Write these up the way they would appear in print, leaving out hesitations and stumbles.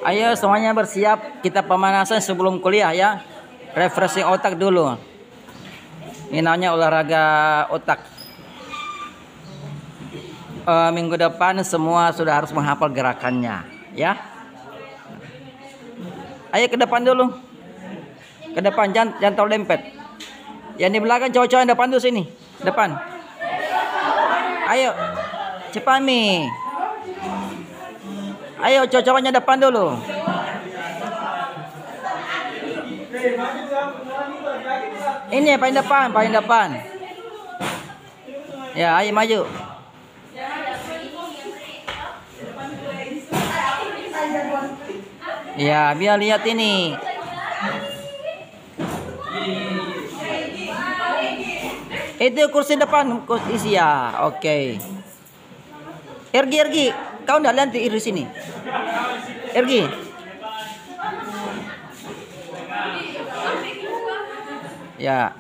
Ayo semuanya bersiap, kita pemanasan sebelum kuliah ya. Refreshing otak dulu. Ini namanya olahraga otak. Minggu depan semua sudah harus menghafal gerakannya ya. Ayo ke depan dulu. Ke depan, jangan terlalu dempet. Yang di belakang cowok-cowok yang depan dulu sini. Depan. Ayo. Cepat nih. Ayo cowok-cowoknya depan dulu. Ini paling depan. Ya, ayo maju. Ya, biar lihat ini. Itu kursi depan, kursi ya. Oke. Ergi, kau ndak lihat di sini. Ergi. Ya.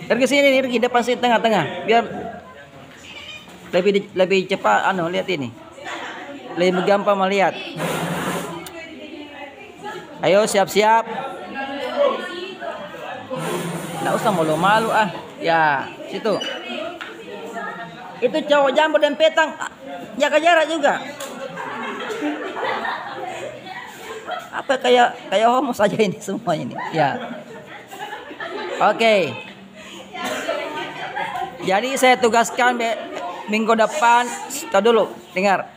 Ergi sini, Ergi depan sini tengah-tengah. Biar lebih cepat lihat ini. Lebih gampang melihat. Ayo siap-siap. Nggak usah malu-malu ah. Ya, situ. Itu cowok jambu dan petang. Jaga jarak juga. Apa kayak homo saja ini semua ini. Ya. Oke. Jadi saya tugaskan minggu depan, stop dulu, dengar.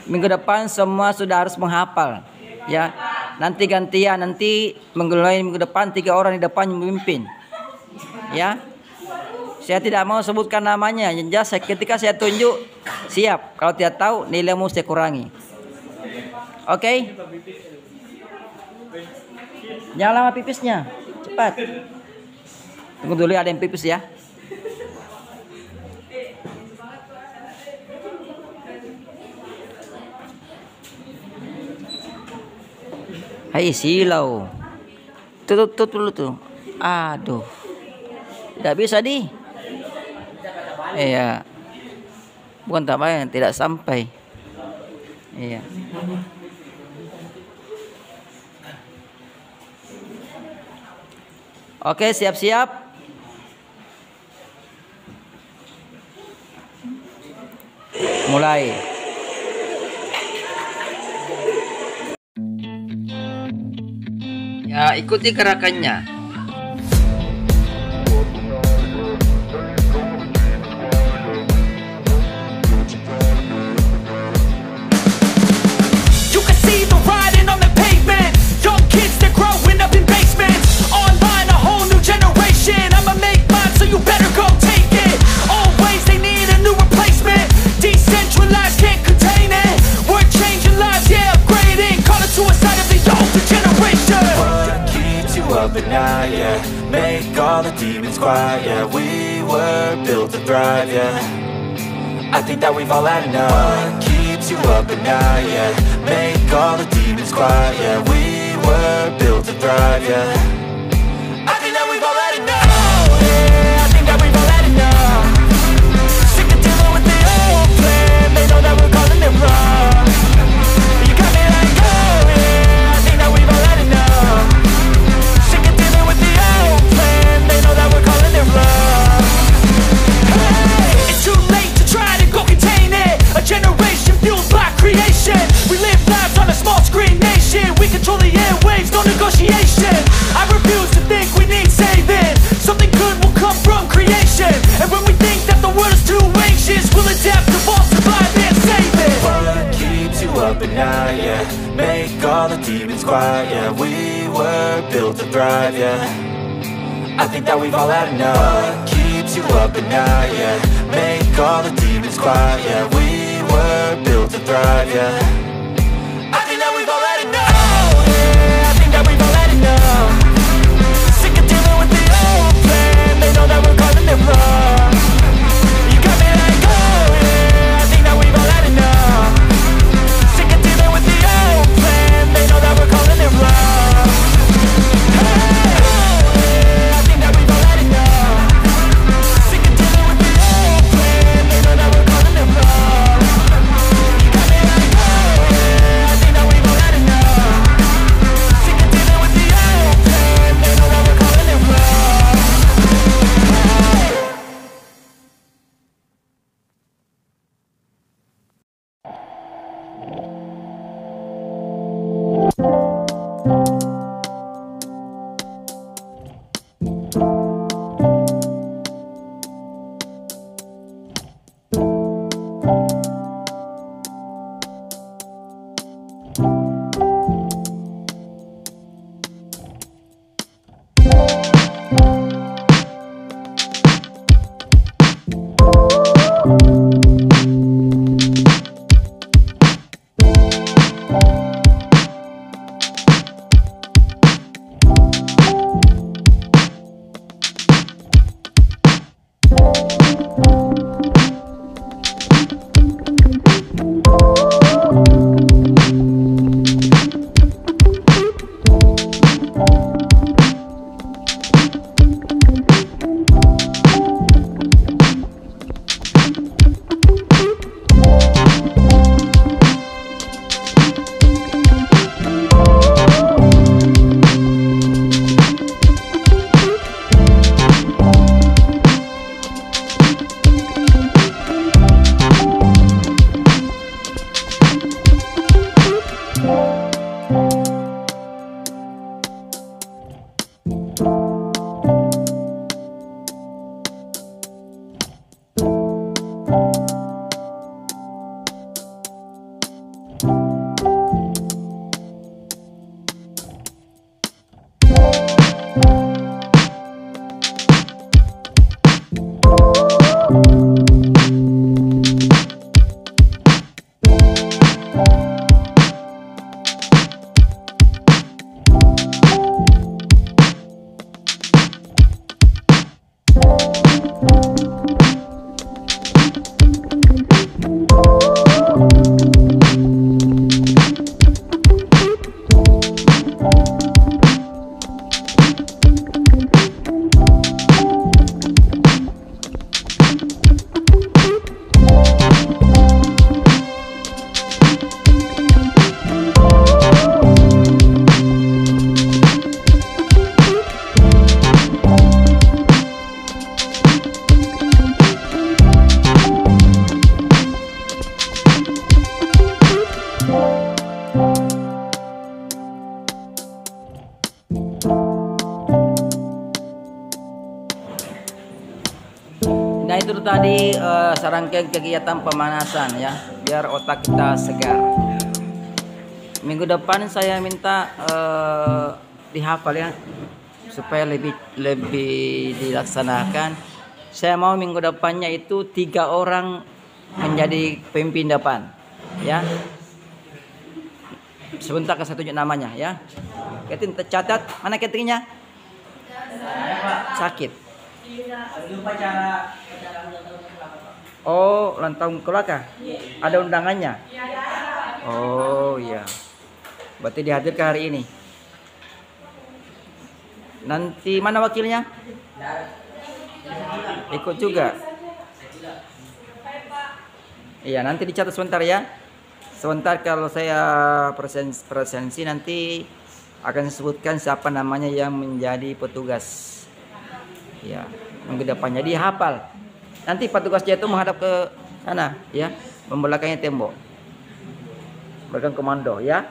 Minggu depan semua sudah harus menghafal. Ya. Nanti gantian, nanti minggu depan 3 orang di depan yang memimpin. Ya. Saya tidak mau sebutkan namanya, yang jelas ketika saya tunjuk siap. Kalau tidak tahu nilaimu saya kurangi. Oke? Jangan lama pipisnya. Cepat. Tunggu dulu ada yang pipis ya. Hai silau. Tutup dulu tuh. Aduh. Tidak bisa di. Iya. Bukan tak main, tidak sampai. Iya. Oke, siap-siap. Mulai. Ya, ikuti gerakannya. Yeah, make all the demons quiet. Yeah, we were built to thrive. Yeah, I think that we've all had enough. What keeps you up at night? Yeah, make all the demons quiet. Yeah, we were built to thrive. Yeah, I think that we've all had enough. Yeah, I think that we've all had enough. Sick of dealing with the old plan. They know that we're calling it wrong. You got me like, oh yeah, I think that we've all had enough. They know that we're calling it wrong. Hey, it's too late to try to go contain it. A generation fueled by creation. We live lives on a small screen nation. We control the airwaves, no negotiation. I refuse to think we need saving. Something good will come from creation. And when we think that the world is too anxious, we'll adapt, evolve, survive and save it. What keeps you up at night? Yeah, make all the demons quiet. Yeah, we were built to thrive. Yeah, I think that we've all had enough. What keeps you up at night? Yeah, make all the demons quiet. Yeah, we were built to thrive. Yeah, I think that we've all had enough. Yeah, I think that we've all had enough. Sick of dealing with the old plan. They know that we're calling it wrong. You got me like, oh yeah, I think that we've all had enough. Sick of dealing with the old plan. They know that we're calling it wrong. We're calling serangkaian kegiatan pemanasan ya, biar otak kita segar. Minggu depan saya minta dihafal ya, supaya lebih dilaksanakan. Saya mau minggu depannya itu 3 orang menjadi pemimpin depan ya. Sebentar saya tunjuk namanya ya. Catherine tercatat, mana Catherine-nya? Sakit. Oh, ulang tahun keluarga? Ada undangannya? Oh iya. Berarti dihadirkan hari ini. Nanti mana wakilnya? Ikut juga. Iya, nanti dicatat sebentar ya. Sebentar kalau saya presensi nanti akan sebutkan siapa namanya yang menjadi petugas. Ya, minggu depannya dia hafal. Nanti petugasnya itu menghadap ke sana ya, membelakangnya tembok. Berikan komando ya.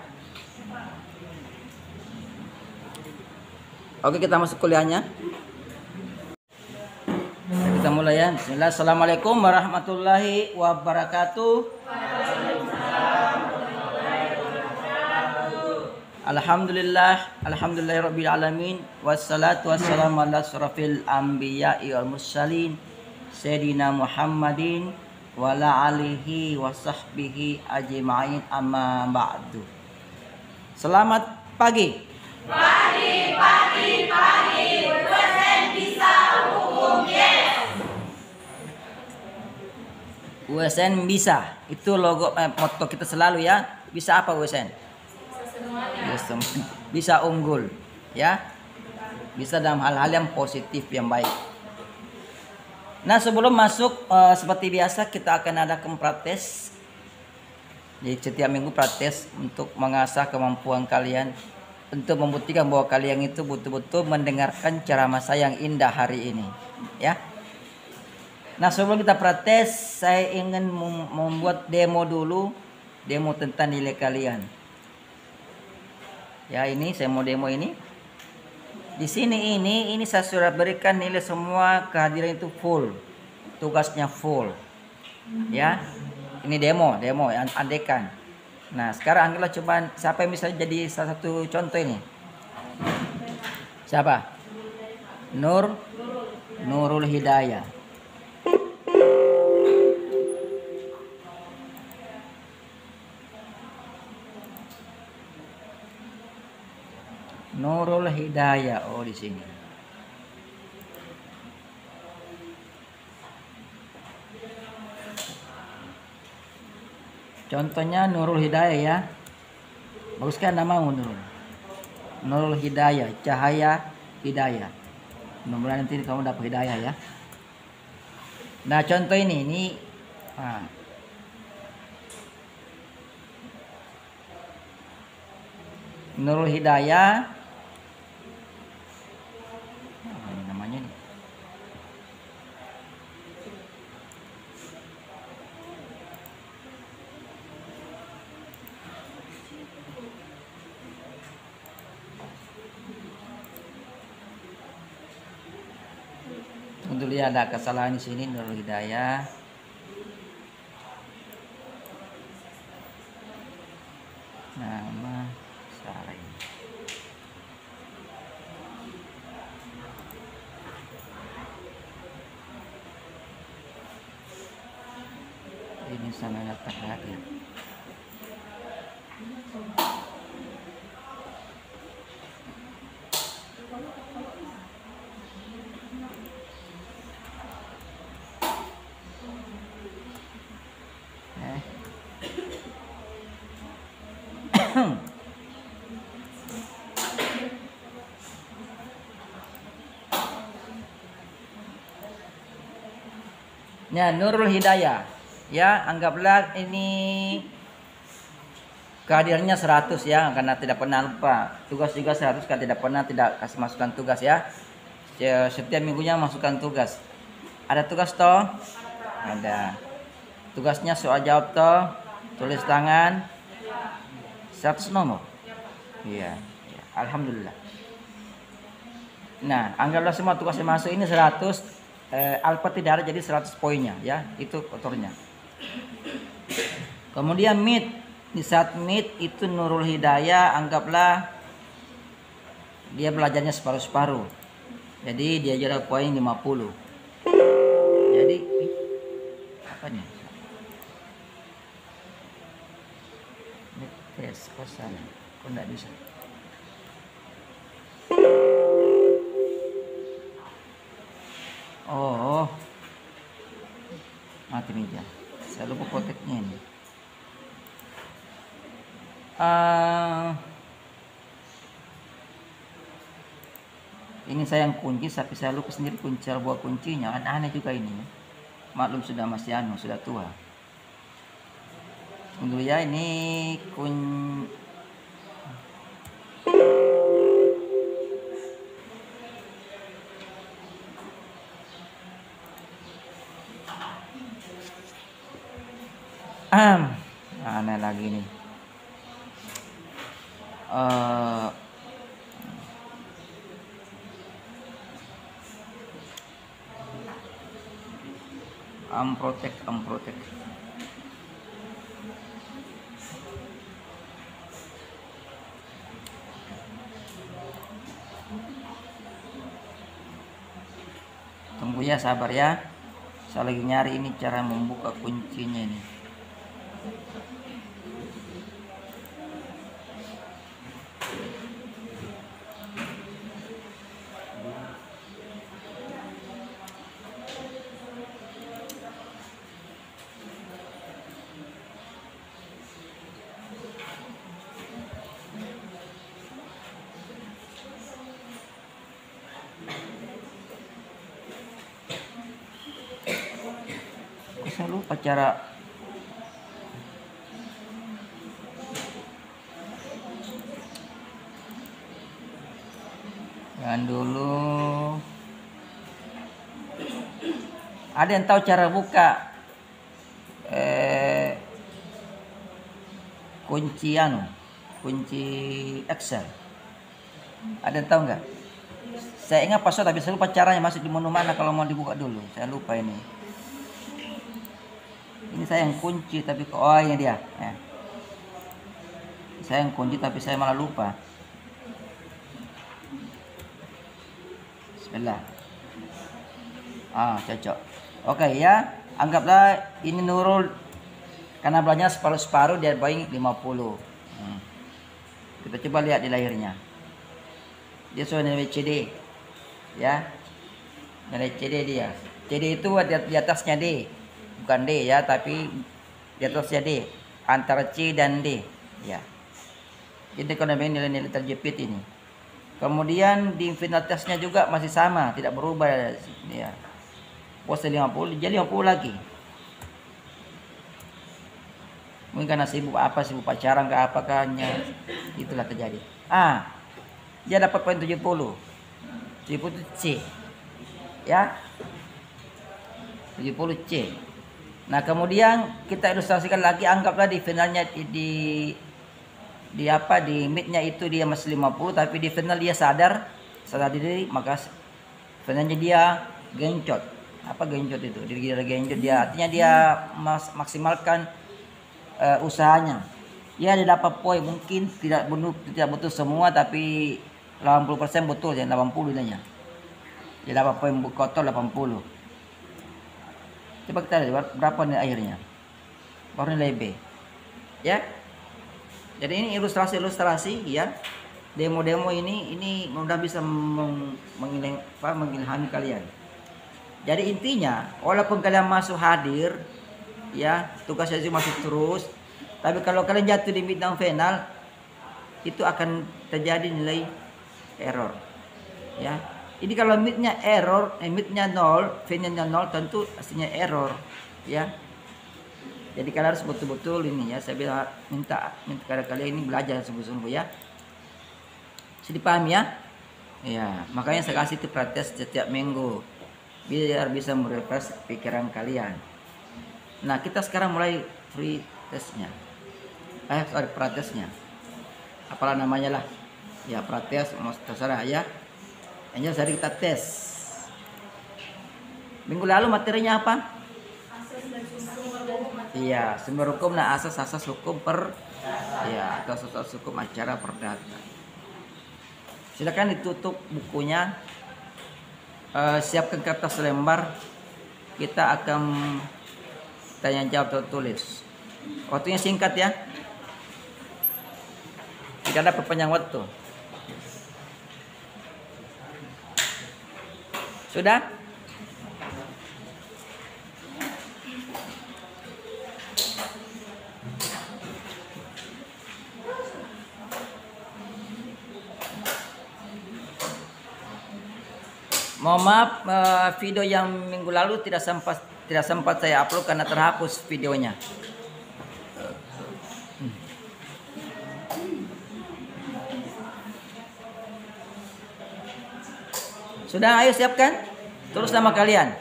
Oke, kita masuk kuliahnya. Kita mulai ya. Bismillah. Assalamualaikum warahmatullahi wabarakatuh. Alhamdulillahirabbil alamin, wassalatu wassalamu ala asrofil anbiya'i wal mursalin sayyidina Muhammadin wa ala alihi wa sahbihi ajma'in, amma ba'du. Selamat pagi. Pagi. Wesen bisa hukum yes. Wesen bisa. Itu logo motto kita selalu ya. Bisa apa Wesen? Bisa unggul ya, bisa dalam hal-hal yang positif yang baik. Nah, sebelum masuk seperti biasa kita akan adakan praktes. Jadi setiap minggu praktes untuk mengasah kemampuan kalian, untuk membuktikan bahwa kalian itu betul-betul mendengarkan ceramah saya yang indah hari ini ya. Nah, sebelum kita praktes saya ingin membuat demo dulu, demo tentang nilai kalian. Ya, ini saya mau demo ini. Di sini ini saya sudah berikan nilai semua, kehadiran itu full. Tugasnya full. Ya. Ini demo yang andekan. Nah, sekarang anggaplah coba siapa yang bisa jadi salah satu contoh ini? Siapa? Nurul Hidayah. Nurul Hidayah, oh di sini. Contohnya Nurul Hidayah ya. Bagus kan namamu Nurul Hidayah, Cahaya Hidayah. Mudah-mudahan nanti kamu dapat hidayah ya. Nah, contoh ini. Nurul Hidayah. Namanya nih. Untuk lihat ada kesalahan di sini. Nurul Hidayah. Nama salah ini. Ini sangat terhati. Ya, Nurul Hidayah. Ya, anggaplah ini kehadirannya 100 ya, karena tidak pernah lupa. Tugas juga 100 karena tidak pernah tidak kasih masukan tugas ya. Setiap minggunya masukkan tugas. Ada tugas toh? Ada. Tugasnya soal jawab toh, tulis tangan 100 nomor. Iya. Alhamdulillah. Nah, anggaplah semua tugas yang masuk ini 100. alfa tidak ada, jadi 100 poinnya ya, itu kotornya. Kemudian mid, di saat mid itu Nurul Hidayah anggaplah dia belajarnya separuh-separuh, jadi dia juara poin 50. Jadi apa nih, mid tes kosan kok nggak bisa. Oh, mati meja. Saya lupa proteknya ini. Ini saya yang kunci, tapi saya lupa sendiri kunci buah kuncinya. Aneh juga ini. Maklum sudah masih sudah tua. Tunggu ya, ini aneh lagi nih. Unprotect. Tunggu ya, sabar ya. Saya lagi nyari ini cara membuka kuncinya ini. Saya lupa cara jangan dulu. Ada yang tahu cara buka kunci Excel? Ada yang tahu nggak? Saya ingat password tapi saya lupa caranya, masuk di menu mana kalau mau dibuka dulu. Saya lupa ini. Ini saya yang kunci tapi oh ini dia. Ya. Saya yang kunci tapi saya malah lupa. Bismillah. Cocok. Oke ya, anggaplah ini Nurul karena belanja separuh-separuh dia baik 50. Kita coba lihat di lahirnya. Dia sudah nilai CD. Ya. Nilai CD dia. CD itu di atasnya D. Bukan D ya, tapi di atasnya D, antara C dan D ya. Jadi kalau nilai-nilai terjepit ini. Kemudian di final testnya juga masih sama, tidak berubah ya. Pose 50 jadi 50 lagi. Mungkin karena sibuk pacaran ke apakahnya, itulah terjadi. Dia dapat poin 70. 70 C. Ya. 70 C. Nah, kemudian kita ilustrasikan lagi, anggaplah di finalnya di midnya itu dia masih 50, tapi di final dia sadar diri, maka finalnya dia gencot. Apa gencot itu? Dia gencot, dia artinya dia maksimalkan usahanya. Ya, dia dapat poin, mungkin tidak betul semua, tapi 80% betul ya, 80 nilainya. Dia dapat poin kotor 80. Coba kita lihat berapa nilai akhirnya. Baru nilai B. Ya. Jadi ini ilustrasi ya. Demo-demo ini mudah bisa mengilhami kalian. Jadi intinya, walaupun kalian masuk hadir ya, tugasnya masih terus, tapi kalau kalian jatuh di midterm final itu akan terjadi nilai error. Ya. Ini kalau midnya error, midnya 0, finalnya 0, tentu aslinya error, ya. Jadi kalian harus betul-betul ini ya. Saya minta kalian ini belajar sungguh-sungguh ya. Sudah dipaham ya? Ya, makanya saya kasih itu praktek setiap minggu biar bisa merefresh pikiran kalian. Nah, kita sekarang mulai free testnya. Praktesnya. Apalah namanya lah. Ya, praktek terserah ya. Hanya hari kita tes. Minggu lalu materinya apa? Iya, sumber hukum nah asas-asas hukum ya, atau asas hukum acara perdata. Silakan ditutup bukunya. Siapkan kertas lembar. Kita akan tanya jawab tertulis. Waktunya singkat ya. Tidak ada perpanjang waktu. Sudah? Mohon maaf, video yang minggu lalu tidak sempat saya upload karena terhapus videonya. Sudah, ayo siapkan. Tulis nama kalian.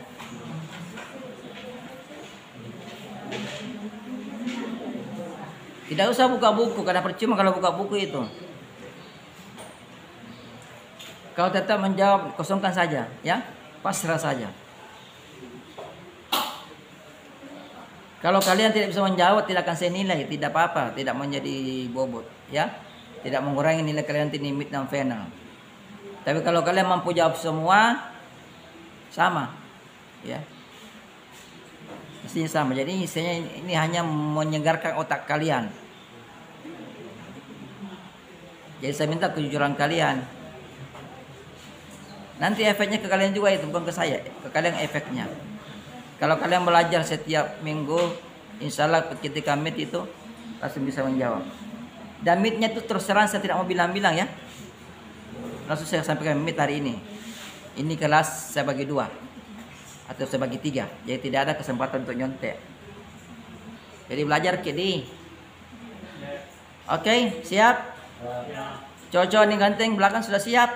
Tidak usah buka buku karena percuma kalau buka buku itu. Kalau tetap menjawab, kosongkan saja, ya, pasrah saja. Kalau kalian tidak bisa menjawab, tidak akan saya nilai, tidak apa-apa, tidak menjadi bobot, ya, tidak mengurangi nilai kalian nanti mid dan final. Tapi kalau kalian mampu jawab semua, sama, ya, mestinya sama. Jadi ini hanya menyegarkan otak kalian. Jadi saya minta kejujuran kalian. Nanti efeknya ke kalian juga itu, bukan ke saya, ke kalian efeknya. Kalau kalian belajar setiap minggu, insya Allah ketika meet itu langsung bisa menjawab. Dan meetnya itu terus terang saya tidak mau bilang-bilang ya. Langsung saya sampaikan meet hari ini. Ini kelas saya bagi 2 atau saya bagi 3. Jadi tidak ada kesempatan untuk nyontek. Jadi belajar kini. Oke, siap? Cocok nih ganteng belakang sudah siap?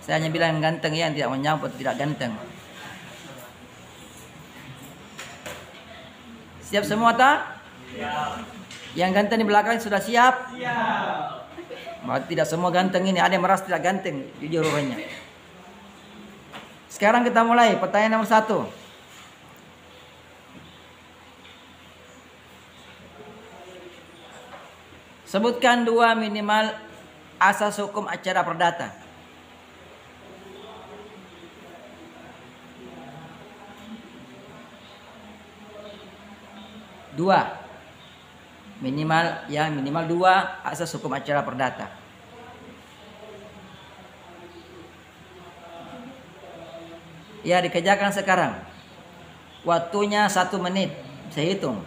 Saya hanya bilang yang ganteng ya, yang tidak menyangkut atau tidak ganteng. Siap semua tak? Yang ganteng di belakang sudah siap? Tidak semua ganteng ini, ada yang merasa tidak ganteng, jujur orangnya. Sekarang kita mulai, pertanyaan nomor 1. Sebutkan 2 minimal asas hukum acara perdata. Minimal 2 asas hukum acara perdata. Ya, dikerjakan sekarang. Waktunya 1 menit. Saya hitung.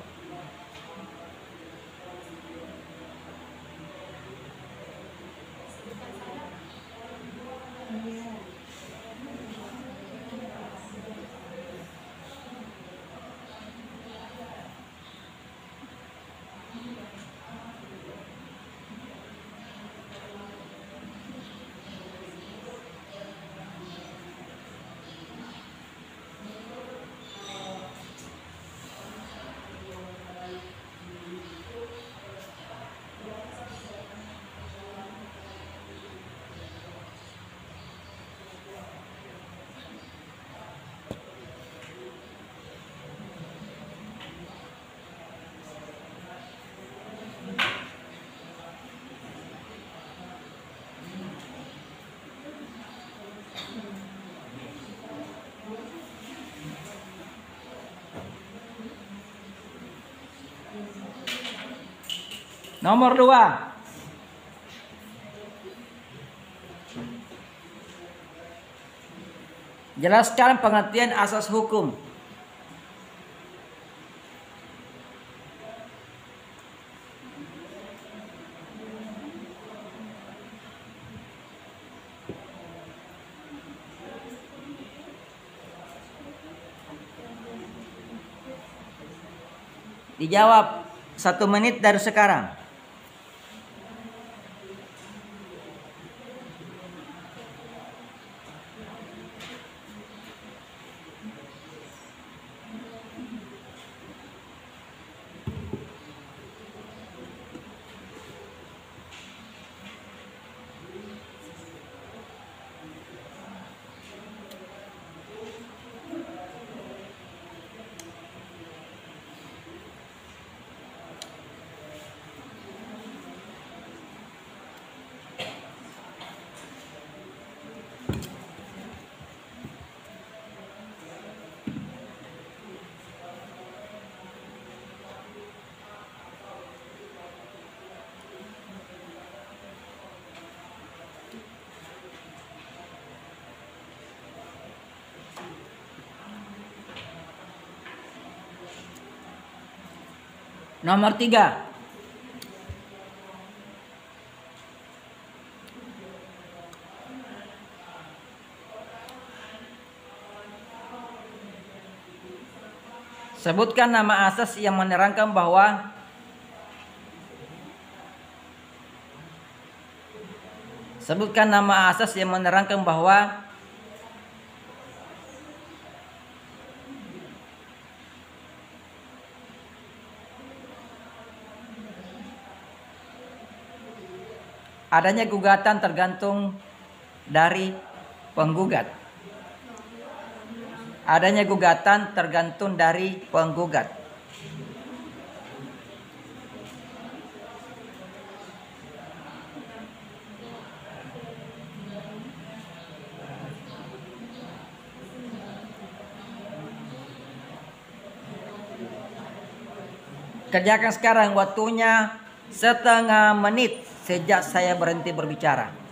Nomor 2. Jelaskan pengertian asas hukum. Dijawab 1 menit dari sekarang. Nomor 3. Sebutkan nama asas yang menerangkan bahwa adanya gugatan tergantung dari penggugat. Adanya gugatan tergantung dari penggugat. Kerjakan sekarang, waktunya setengah menit sejak saya berhenti berbicara.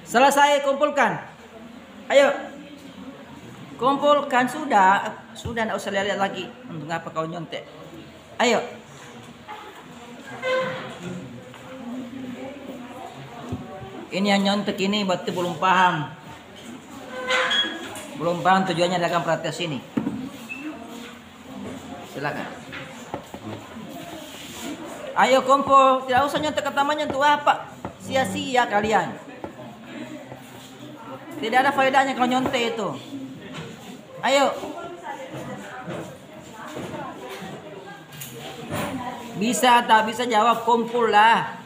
Selesai, kumpulkan. Ayo. Kumpulkan, sudah enggak usah lihat lagi. Untuk apa kau nyontek? Ayo. Ini yang nyontek ini berarti belum paham. Belum paham tujuannya dalam protes ini. Silakan. Ayo kumpul, tidak usah nyontek ketamanya untuk apa? Sia-sia kalian. Tidak ada faedahnya kalau nyontek itu. Ayo. Bisa tak bisa jawab, kumpul lah.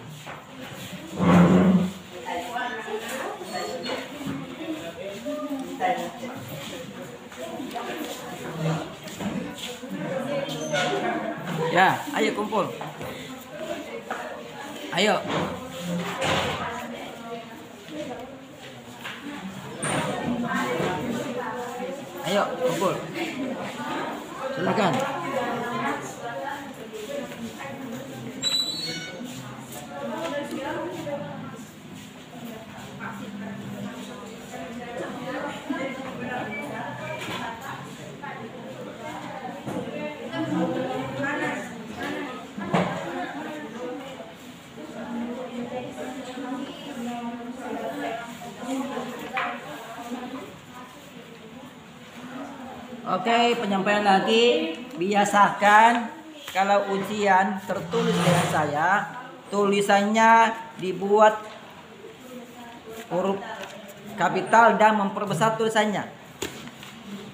Ya, ayo kumpul. Ayo. Ayo, kumpul. Silakan. Oke, penyampaian lagi. Biasakan kalau ujian tertulis dengan saya, tulisannya dibuat huruf kapital dan memperbesar tulisannya.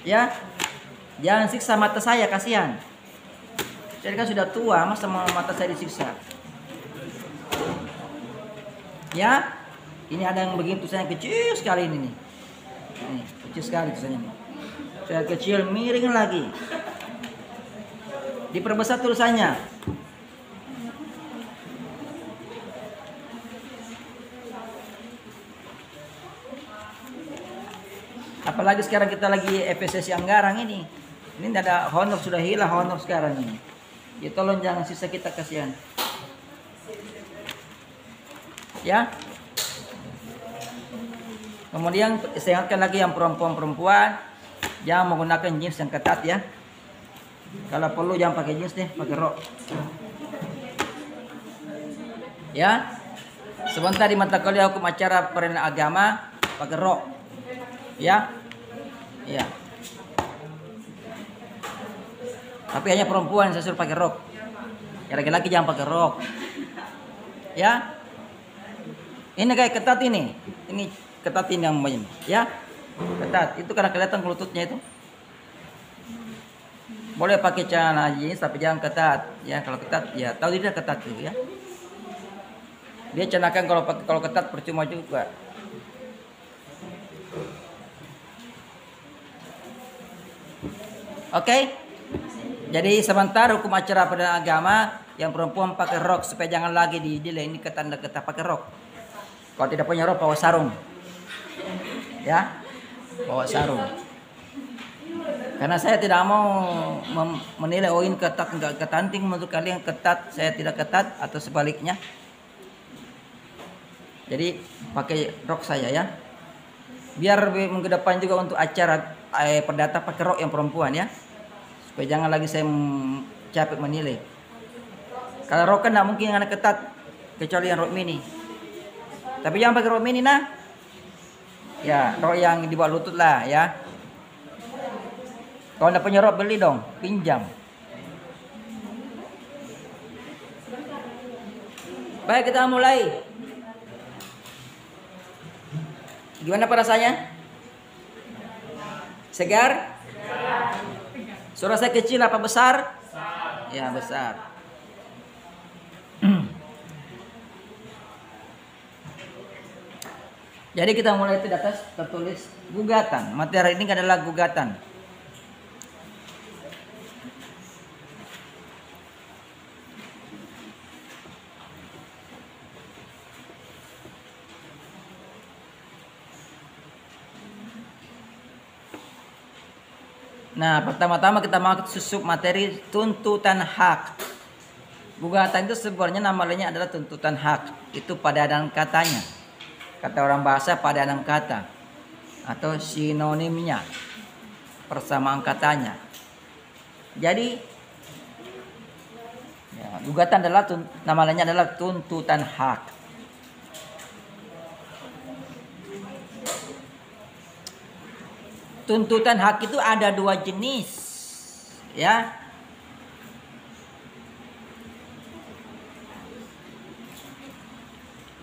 Ya, jangan siksa mata saya, kasihan. Saya kan sudah tua, masa mata saya disiksa. Ya, ini ada yang begitu tulisannya kecil sekali ini nih. Nih, kecil sekali tulisannya nih. Saya kecil, miring lagi. Diperbesar tulisannya. Apalagi sekarang kita lagi efisiensi anggaran ini. Ini tidak ada honor, sudah hilang honor sekarang ini. Ya tolong jangan sisa kita, kasihan. Ya. Kemudian saya ingatkan lagi yang perempuan-perempuan, jangan menggunakan jeans yang ketat ya. Kalau perlu jangan pakai jeans deh, pakai rok. Ya. Sebentar di mata kuliah hukum acara peradilan agama pakai rok. Ya. Iya. Tapi hanya perempuan saya suruh pakai rok. Ya, laki-laki jangan pakai rok. Ya. Ini kayak ketat ini. Ini ketat ini yang banyak. Ya. Ketat. Itu karena kelihatan lututnya itu. Boleh pakai celana jeans tapi jangan ketat. Ya, kalau ketat ya tahu tidak ketat itu ya. Dia cenakan kalau ketat percuma juga. Oke? Jadi sementara hukum acara perdana agama yang perempuan pakai rok supaya jangan lagi dinilai ini ketanda kita pakai rok. Kalau tidak punya rok bawa sarung. Ya. Bawa sarung. Karena saya tidak mau menilai oh ini ketat enggak ketanting menurut kalian ketat, saya tidak ketat atau sebaliknya. Jadi pakai rok saya ya. Biar minggu depan juga untuk acara perdata pakai rok yang perempuan ya. Supaya jangan lagi saya capek menilai. Kalau rok kan tidak mungkin anak ketat kecuali yang rok mini. Tapi jangan pakai rok mini nah. Ya, rok yang di bawah lutut lah ya. Kalau tidak punya rok beli dong, pinjam. Baik, kita mulai. Gimana rasanya? Segar? Suara saya kecil apa besar? Ya, besar. Jadi kita mulai itu di atas tertulis gugatan. Materi ini adalah gugatan. Nah, pertama-tama kita masuk materi tuntutan hak. Gugatan itu sebenarnya namanya adalah tuntutan hak. Itu padanan katanya. Kata orang bahasa padanan kata. Atau sinonimnya. Persamaan katanya. Jadi, ya, gugatan adalah namanya adalah tuntutan hak. Tuntutan hak itu ada dua jenis, ya.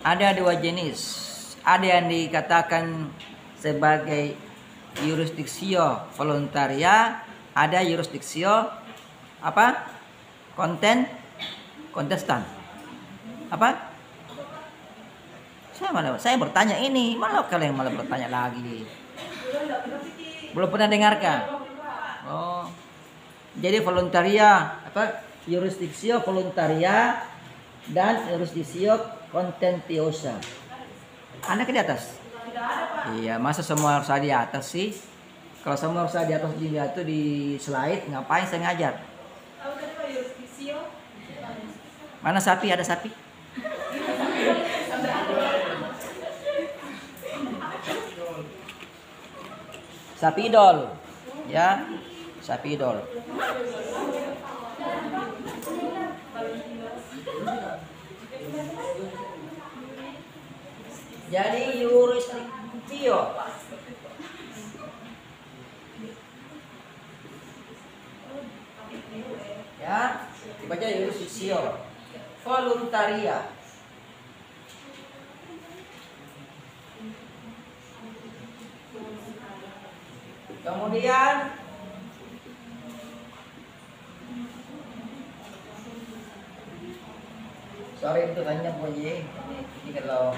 Ada dua jenis. Ada yang dikatakan sebagai jurisdiksio voluntaria, ada jurisdiksio apa? Kontestan. Apa? Saya bertanya ini, malah kalian malah bertanya lagi. Belum pernah dengarkan? Oh, jadi voluntaria apa? Jurisdiksio voluntaria dan jurisdiksio contentiosa. Anda ke di atas? Iya, masa semua harus ada di atas sih? Kalau semua harus ada di atas itu di slide, ngapain saya ngajar? Mana sapi? Ada sapi? Sapi idol, ya, sapi idol. Jadi jurisdiksio, ya, dibaca jurisdiksio voluntaria. Kemudian sorry itu tanya Bu Y. Ini kalau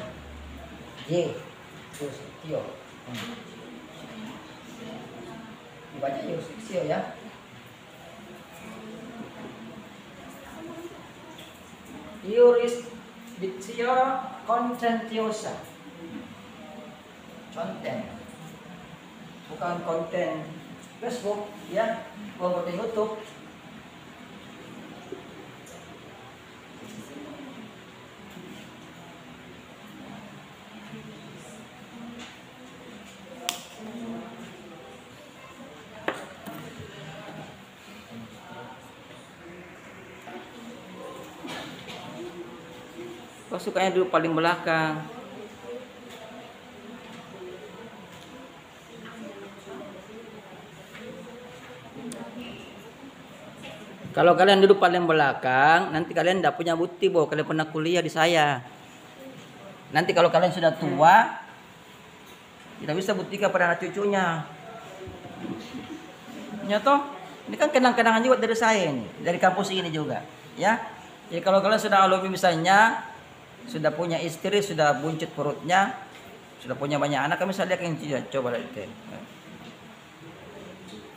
Y jurisdiksio. Dibaca jurisdiksio ya. Jurisdiksio contentiosa. Content. Bukan konten Facebook ya, bukan konten YouTube. Kok sukanya duduk paling belakang? Kalau kalian duduk paling belakang, nanti kalian tidak punya bukti bahwa kalian pernah kuliah di saya. Nanti kalau kalian sudah tua, tidak bisa buktikan pada anak cucunya. Ya toh, ini kan kenang-kenangan juga dari saya ini, dari kampus ini juga, ya. Jadi kalau kalian sudah alumni misalnya, sudah punya istri, sudah buncit perutnya, sudah punya banyak anak, kami bisa lihat yang tidak. Coba lihat.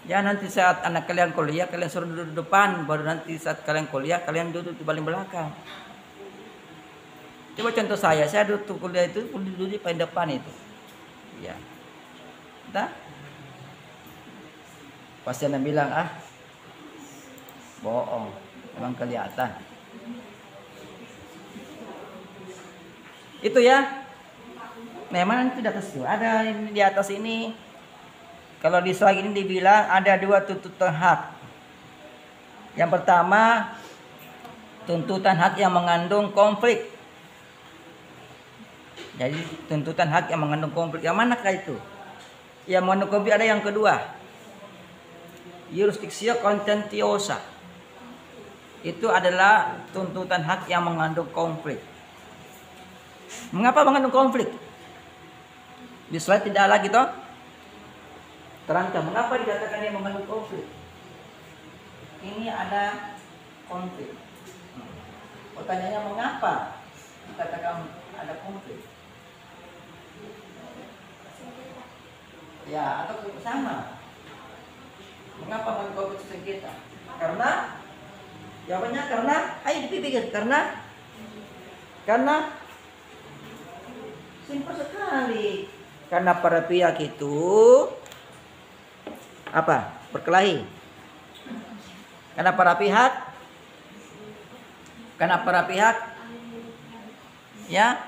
Ya nanti saat anak kalian kuliah kalian suruh duduk di depan, baru nanti saat kalian kuliah kalian duduk di paling belakang. Coba contoh saya duduk kuliah itu duduk di paling depan itu. Ya. Entah. Pasti anda bilang bohong, memang kelihatan. Itu ya. Memang itu di atas itu. Ada di atas ini. Kalau di slide ini dibilang ada 2 tuntutan hak. Yang pertama, tuntutan hak yang mengandung konflik. Jadi tuntutan hak yang mengandung konflik. Yang manakah itu? Yang mengandung konflik ada yang kedua. Jurisdiksio contentiosa. Itu adalah tuntutan hak yang mengandung konflik. Mengapa mengandung konflik? Di slide tidak lagi toh? Terangkan mengapa dikatakan dia mengandung konflik. Ini ada konflik. Pertanyaannya mengapa dikatakan ada konflik? Ya atau sama. Mengapa mengandung konflik sengketa? Karena jawabannya karena ayo dipikir karena simpel sekali. Karena para pihak itu berkelahi. Karena para pihak ya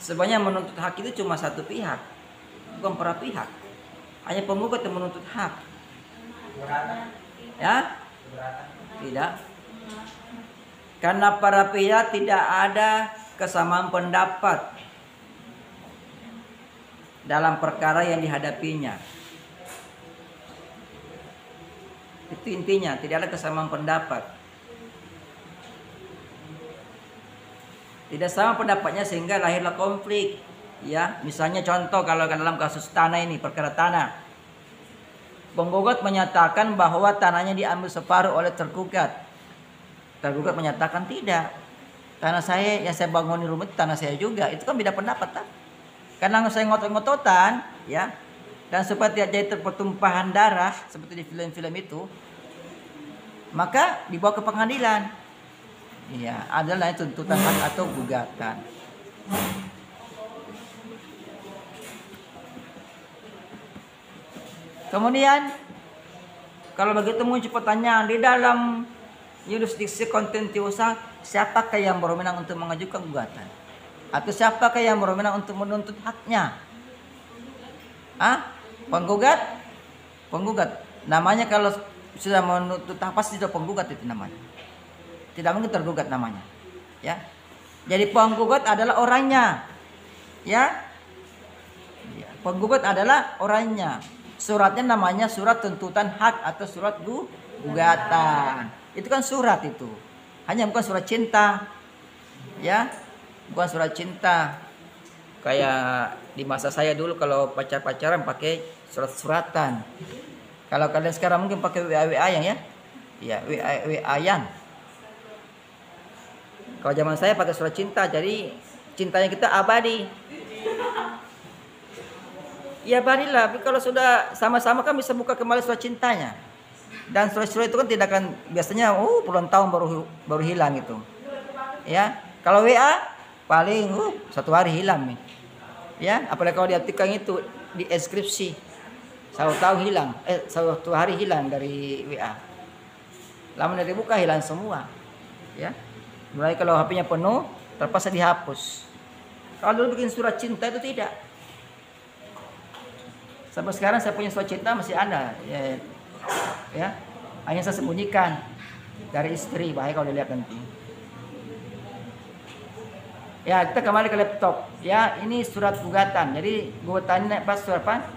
sebenarnya menuntut hak itu cuma satu pihak, bukan para pihak. Hanya penggugat yang menuntut hak. Ya? Tidak. Karena para pihak tidak ada kesamaan pendapat dalam perkara yang dihadapinya. Itu intinya, tidak ada kesamaan pendapat. Tidak sama pendapatnya sehingga lahirlah konflik. Ya, misalnya contoh kalau dalam kasus tanah ini, perkara tanah. Penggugat menyatakan bahwa tanahnya diambil separuh oleh tergugat. Tergugat menyatakan tidak. Tanah saya yang saya bangun di rumah itu tanah saya juga. Itu kan beda pendapat, tak? Karena saya ngotot-ngototan, ya, dan supaya tidak jadi pertumpahan darah seperti di film-film itu, maka dibawa ke pengadilan. Iya, adalah tuntutan hak atau gugatan. Kemudian, kalau begitu muncul pertanyaan di dalam jurisdiksi contentiosa, siapakah yang berwenang untuk mengajukan gugatan? Atau siapakah yang berwenang untuk menuntut haknya? Penggugat? Penggugat. Namanya kalau sudah menuntut hak pasti sudah penggugat itu namanya. Tidak mungkin tergugat namanya. Ya. Jadi penggugat adalah orangnya. Ya. Penggugat adalah orangnya. Suratnya namanya surat tuntutan hak atau surat gugatan. Itu kan surat itu. Hanya bukan surat cinta. Ya. Bukan surat cinta. Kayak di masa saya dulu kalau pacaran pakai surat-suratan. Kalau kalian sekarang mungkin pakai WA yang ya. Iya, WA yang. Kalau zaman saya pakai surat cinta, jadi cintanya kita abadi. Ya abadilah, tapi kalau sudah sama-sama kan bisa buka kembali surat cintanya. Dan surat-surat itu kan tidak akan biasanya puluhan tahun baru hilang itu. Ya, kalau WA paling 1 hari hilang nih. Ya, apalagi kalau diartikan itu di deskripsi 1 tahun hilang, 1 hari hilang dari WA. Lama dari buka hilang semua. Ya. Mulai kalau HP-nya penuh, terpaksa dihapus. Kalau dulu bikin surat cinta itu tidak. Sampai sekarang saya punya surat cinta masih ada. Ya. Hanya saya sembunyikan dari istri, bahaya kalau dilihat nanti. Ya, kita kembali ke laptop. Ya, ini surat gugatan. Jadi gugatannya pas surat apa?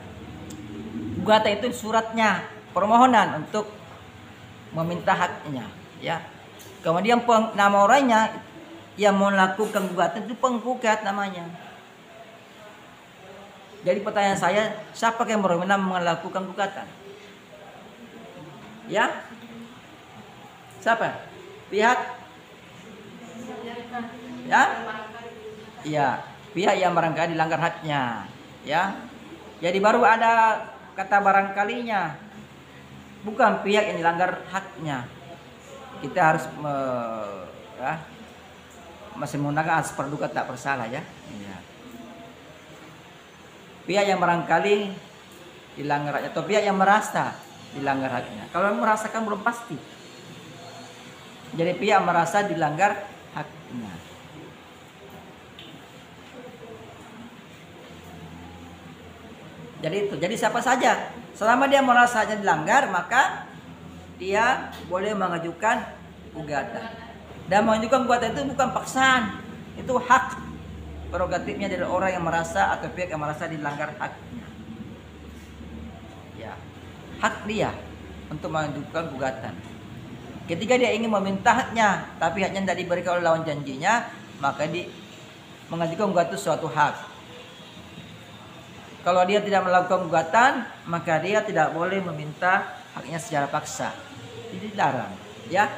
Gugatan itu suratnya, permohonan untuk meminta haknya. Ya. Kemudian nama orangnya yang melakukan gugatan itu penggugat namanya. Jadi pertanyaan saya, siapa yang berwenang melakukan gugatan? Ya? Siapa? Pihak? Ya? Iya. pihak yang barangkali dilanggar haknya, ya. Jadi baru ada kata barangkalinya, bukan pihak yang dilanggar haknya. Kita harus ya, masih menggunakan asas praduga tak bersalah, ya. Ya. Pihak yang barangkali dilanggar haknya atau pihak yang merasa dilanggar haknya. Kalau merasakan belum pasti. Jadi pihak merasa dilanggar haknya. Jadi itu. Jadi siapa saja selama dia merasanya dilanggar, maka dia boleh mengajukan gugatan. Dan mengajukan gugatan itu bukan paksaan. Itu hak prerogatifnya dari orang yang merasa atau pihak yang merasa dilanggar haknya. Ya. Hak dia untuk mengajukan gugatan. Ketika dia ingin meminta haknya, tapi haknya tidak diberikan oleh lawan janjinya, maka mengajukan gugatan itu suatu hak. Kalau dia tidak melakukan gugatan, maka dia tidak boleh meminta haknya secara paksa. Jadi dilarang, ya.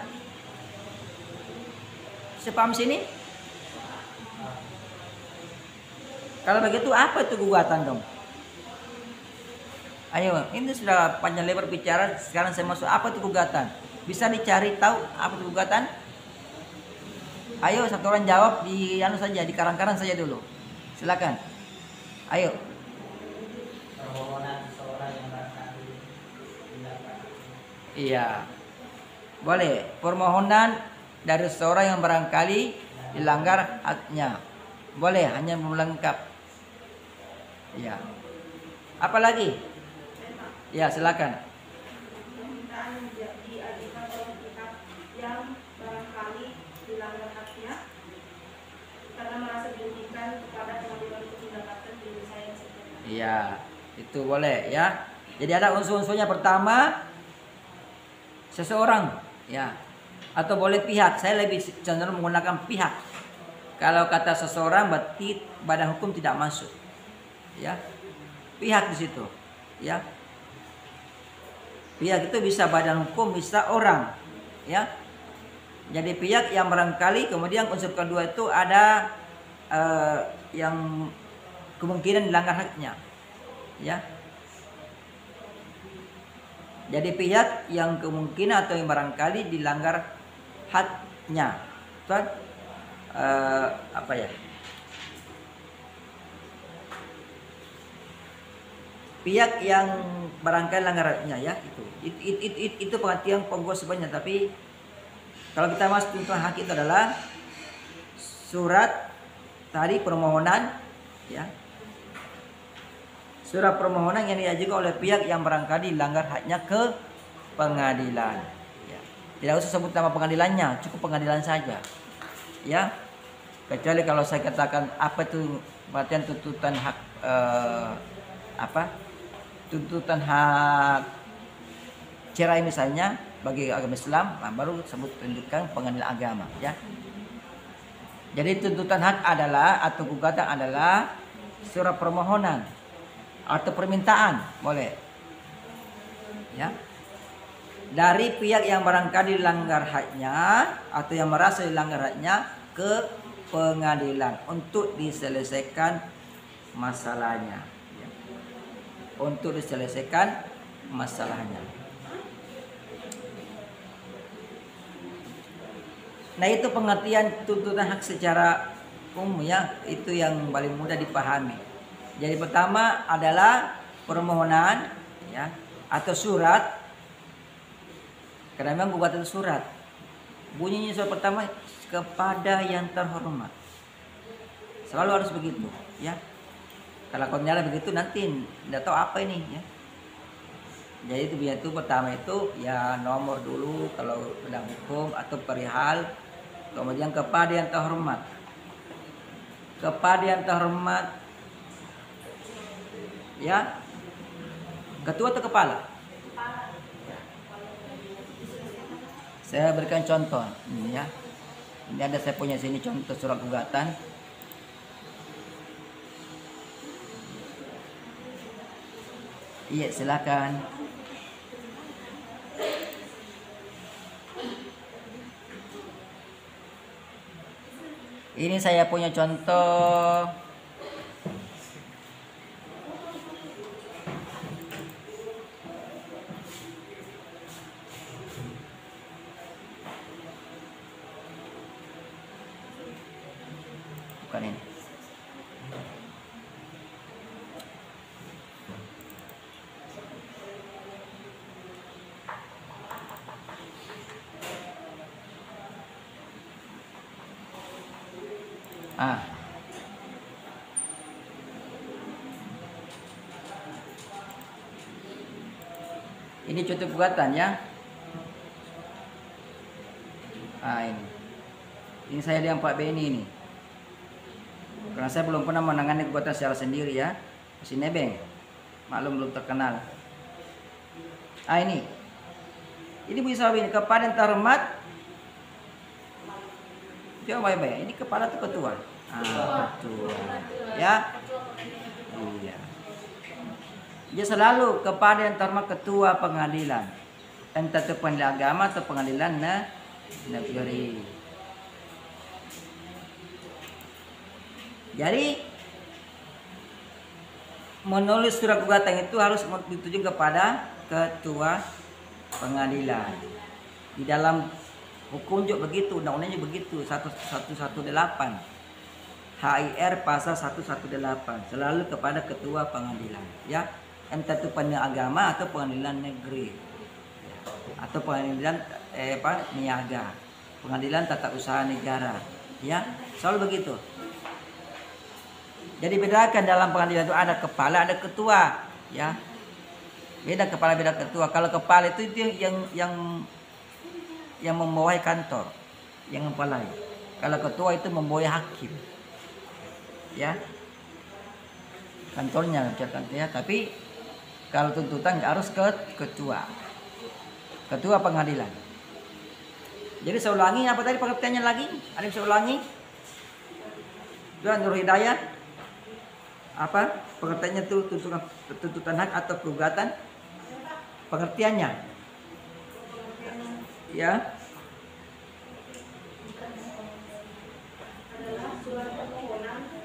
Sepaham sini? Kalau begitu apa itu gugatan dong? Ayo, ini sudah panjang lebar bicara. Sekarang saya masuk apa itu gugatan? Bisa dicari tahu apa itu gugatan? Ayo satu orang jawab di saja, di karang-karang saja dulu. Silakan. Ayo. Iya, boleh. Permohonan dari seseorang yang barangkali dilanggar haknya, boleh, hanya melengkap. Iya. Apa lagi? Ya, silakan. Permintaan diajukan oleh pihak yang barangkali dilanggar haknya karena merasa dirugikan kepada pengadilan untuk mendapatkan penyelesaian sengketa. Iya, itu boleh, ya. Jadi ada unsur-unsurnya. Pertama, seseorang, ya, atau boleh pihak. Saya lebih cenderung menggunakan pihak. Kalau kata seseorang berarti badan hukum tidak masuk, ya. Pihak di situ, ya. Pihak itu bisa badan hukum, bisa orang, ya. Jadi pihak yang barangkali, kemudian unsur kedua itu ada yang kemungkinan dilanggar haknya, ya. Jadi pihak yang kemungkinan atau yang barangkali dilanggar haknya, Tuan, apa ya? Pihak yang barangkali langgar haknya, ya, itu pengertian pokok sebenarnya. Tapi kalau kita masuk tuntutan hak itu adalah surat tadi permohonan, ya. Surat permohonan yang diajukan oleh pihak yang barangkali dilanggar haknya ke pengadilan. Ya. Tidak usah sebut nama pengadilannya, cukup pengadilan saja. Ya, kecuali kalau saya katakan apa itu pengertian tuntutan hak tuntutan hak cerai misalnya bagi agama Islam, nah baru sebut tuntutan pengadilan agama, ya. Jadi tuntutan hak adalah atau gugatan adalah surat permohonan atau permintaan, boleh, ya, dari pihak yang barangkali dilanggar haknya atau yang merasa dilanggar haknya ke pengadilan untuk diselesaikan masalahnya, ya. Untuk diselesaikan masalahnya. Nah, itu pengertian tuntutan hak secara umum, ya, itu yang paling mudah dipahami. Jadi pertama adalah permohonan, ya, atau surat. Karena memang gugatan surat. Bunyinya surat pertama, kepada yang terhormat. Selalu harus begitu, ya. Kalau nyala begitu nanti tidak tahu apa ini, ya. Jadi itu pertama itu ya nomor dulu kalau bidang hukum atau perihal. Kemudian kepada yang terhormat. Kepada yang terhormat, ya, ketua atau kepala? Saya berikan contoh ini, ya. Ini ada saya punya sini contoh surat gugatan. Iya, silakan. Ini saya punya contoh bukan ini. Ini contoh gugatan ya. Ini saya dengan Pak Beni ini. Karena saya belum pernah menangani gugatan secara sendiri ya. Masih nebeng. Maklum belum terkenal. Ini. Ini bisa ini kepada yang terhormat. Coba baik-baik. Ini kepala itu ketua. Ketua. Ya. Iya. Dia selalu kepada yang terhormat ketua pengadilan, entah itu pengadilan agama atau pengadilan negeri. Jadi menulis surat gugatan itu harus dituju kepada ketua pengadilan. Di dalam hukum juga begitu, undang-undangnya begitu, 118 HIR pasal 118 selalu kepada ketua pengadilan, ya. Entah itu pengadilan agama atau pengadilan negeri atau pengadilan niaga, pengadilan tata usaha negara, ya, selalu begitu. Jadi bedakan dalam pengadilan itu ada kepala, ada ketua, ya. Beda kepala, beda ketua. Kalau kepala itu yang membawahi kantor, yang mempelai. Kalau ketua itu membawahi hakim, ya. Kantornya, ya. Tapi kalau tuntutan harus ke ketua pengadilan. Jadi saya ulangi apa tadi pengertiannya lagi? Ada yang saya ulangi? Tuan Nur Hidayat. Apa pengertiannya itu tuntutan hak atau gugatan? Pengertiannya? Ya. Adalah surat permohonan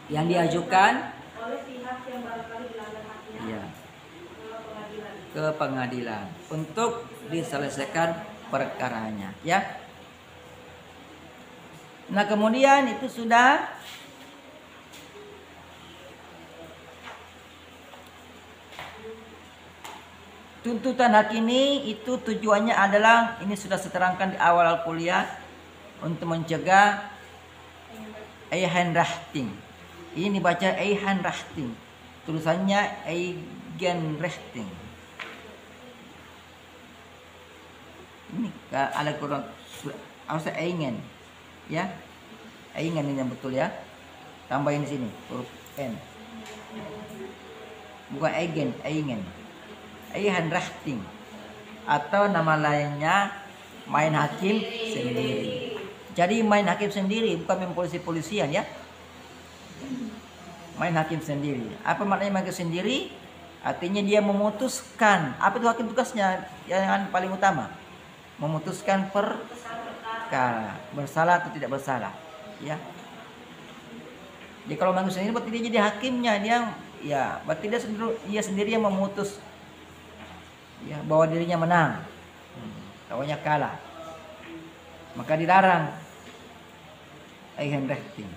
yang diajukan oleh pihak yang barangkali dilanggar haknya, iya, pengadilan. ke pengadilan untuk diselesaikan perkaranya, ya. Nah, kemudian itu sudah tuntutan hak ini itu tujuannya adalah, ini sudah saya terangkan di awal kuliah, untuk mencegah Eigenrechting. Ini dibaca Eigenrechting, tulisannya Eigenrechting. Ini ada kurang, harusnya Eigen, ya. Eigen ini yang betul ya. Tambahin di sini huruf N. Bukan Eigen, Eigen. Eigenrechting atau nama lainnya main hakim sendiri. Jadi main hakim sendiri, bukan main polisi-polisian, ya. Main hakim sendiri. Apa maknanya main hakim sendiri? Artinya dia memutuskan. Apa itu hakim tugasnya? Yang paling utama, memutuskan perkara, bersalah atau tidak bersalah, ya. Jadi kalau main hakim sendiri berarti dia jadi hakimnya, berarti dia sendiri yang memutus, ya, bahwa dirinya menang, lawannya kalah, maka dilarang Eigenrechting.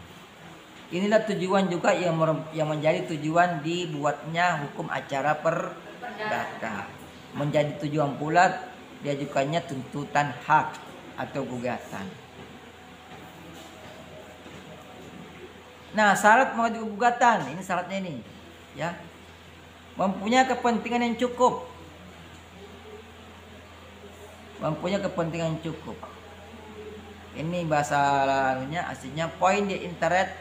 Inilah tujuan juga yang menjadi tujuan dibuatnya hukum acara perdata. Menjadi tujuan pula diajukannya tuntutan hak atau gugatan. Nah, syarat mengajukan gugatan, ini syaratnya ini, ya. Mempunyai kepentingan yang cukup. Mempunyai kepentingan yang cukup. Ini bahasa lainnya aslinya point the interest,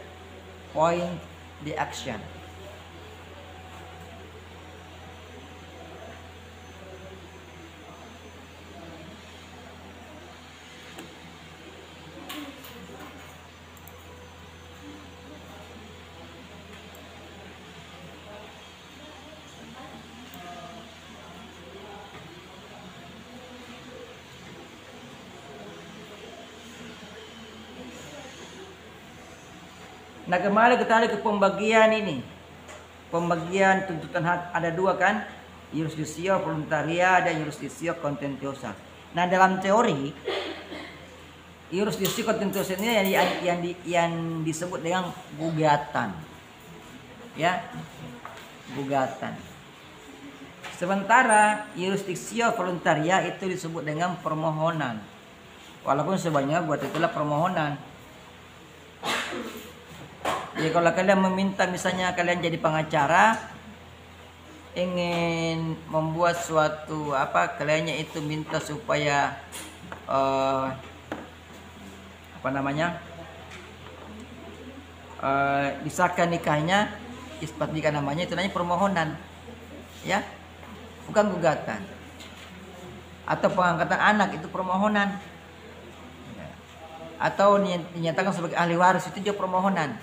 point the action. Nah, kembali kita ke pembagian ini. Pembagian tuntutan hak ada dua kan? Jurisdictio voluntaria dan jurisdictio contentiosa. Nah, dalam teori Jurisdiksi kontentual ini yang disebut dengan gugatan. Ya. Gugatan. Sementara jurisdiksio voluntaria itu disebut dengan permohonan. Walaupun sebenarnya buat itulah permohonan. Jadi kalau kalian meminta misalnya kalian jadi pengacara, ingin membuat suatu kaliannya itu minta supaya disahkan nikahnya, isbat nikah namanya, itu namanya permohonan, ya, bukan gugatan. Atau pengangkatan anak itu permohonan, ya. Atau dinyatakan sebagai ahli waris itu juga permohonan,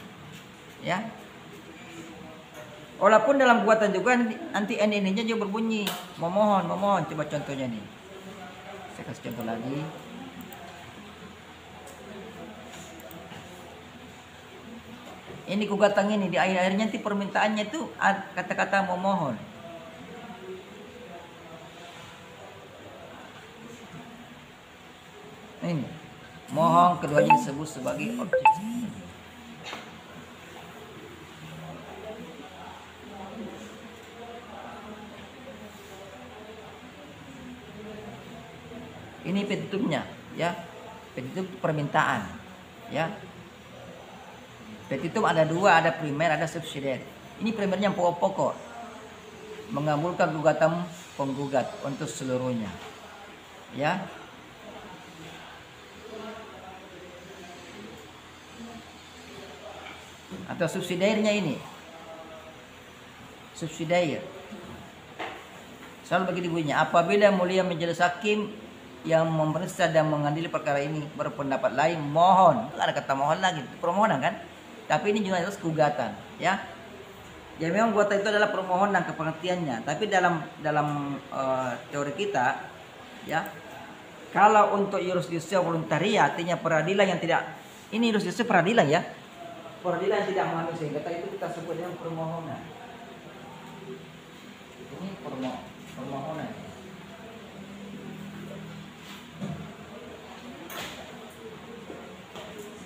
ya. Walaupun dalam gugatan juga nanti ininya juga berbunyi memohon. Coba contohnya nih, saya kasih contoh lagi. Ini gugatan ini di akhir-akhirnya nanti permintaannya itu kata-kata memohon. Ini mohon keduanya disebut sebagai objek. Ini petitumnya, ya. Petitum permintaan, ya. Petitum ada dua, ada primer, ada subsidiar. Ini primernya yang pokok-pokok, mengabulkan gugatan penggugat untuk seluruhnya, ya. Atau subsidiarnya ini, subsidiar. Selalu begini bunyinya, apabila mulia majelis hakim yang memeriksa dan mengadili perkara ini berpendapat lain, mohon. Ada kata mohon lagi, itu permohonan kan? Tapi ini juga harus gugatan, ya. Ya memang gugatan itu adalah permohonan kepengertiannya. Tapi dalam teori kita, ya, kalau untuk jurisdiksi voluntaria artinya peradilan yang tidak, ini jurisdiksi peradilan, ya, peradilan yang tidak mengambil sengketa itu kita sebut dengan permohonan. Ini permohonan.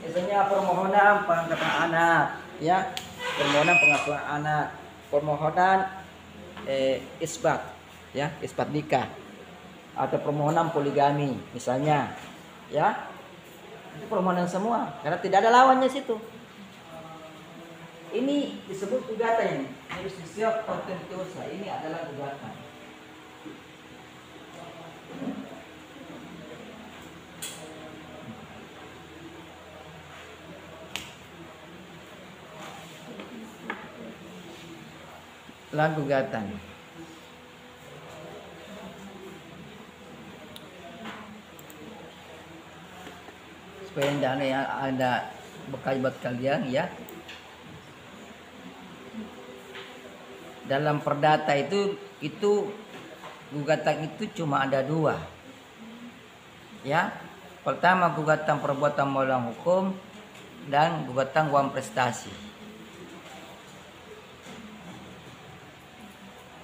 Misalnya permohonan pengangkatan anak, ya, permohonan pengasuhan anak, permohonan isbat, ya, isbat nikah, atau permohonan poligami, misalnya, ya, itu permohonan semua, karena tidak ada lawannya situ. Ini disebut gugatan ini, jurisdiksi kontentuosa, ini adalah gugatan. Gugatan. Supaya tidak ada bekal buat kalian, ya. Dalam perdata itu gugatan itu cuma ada dua, ya. Pertama gugatan perbuatan melawan hukum dan gugatan uang prestasi.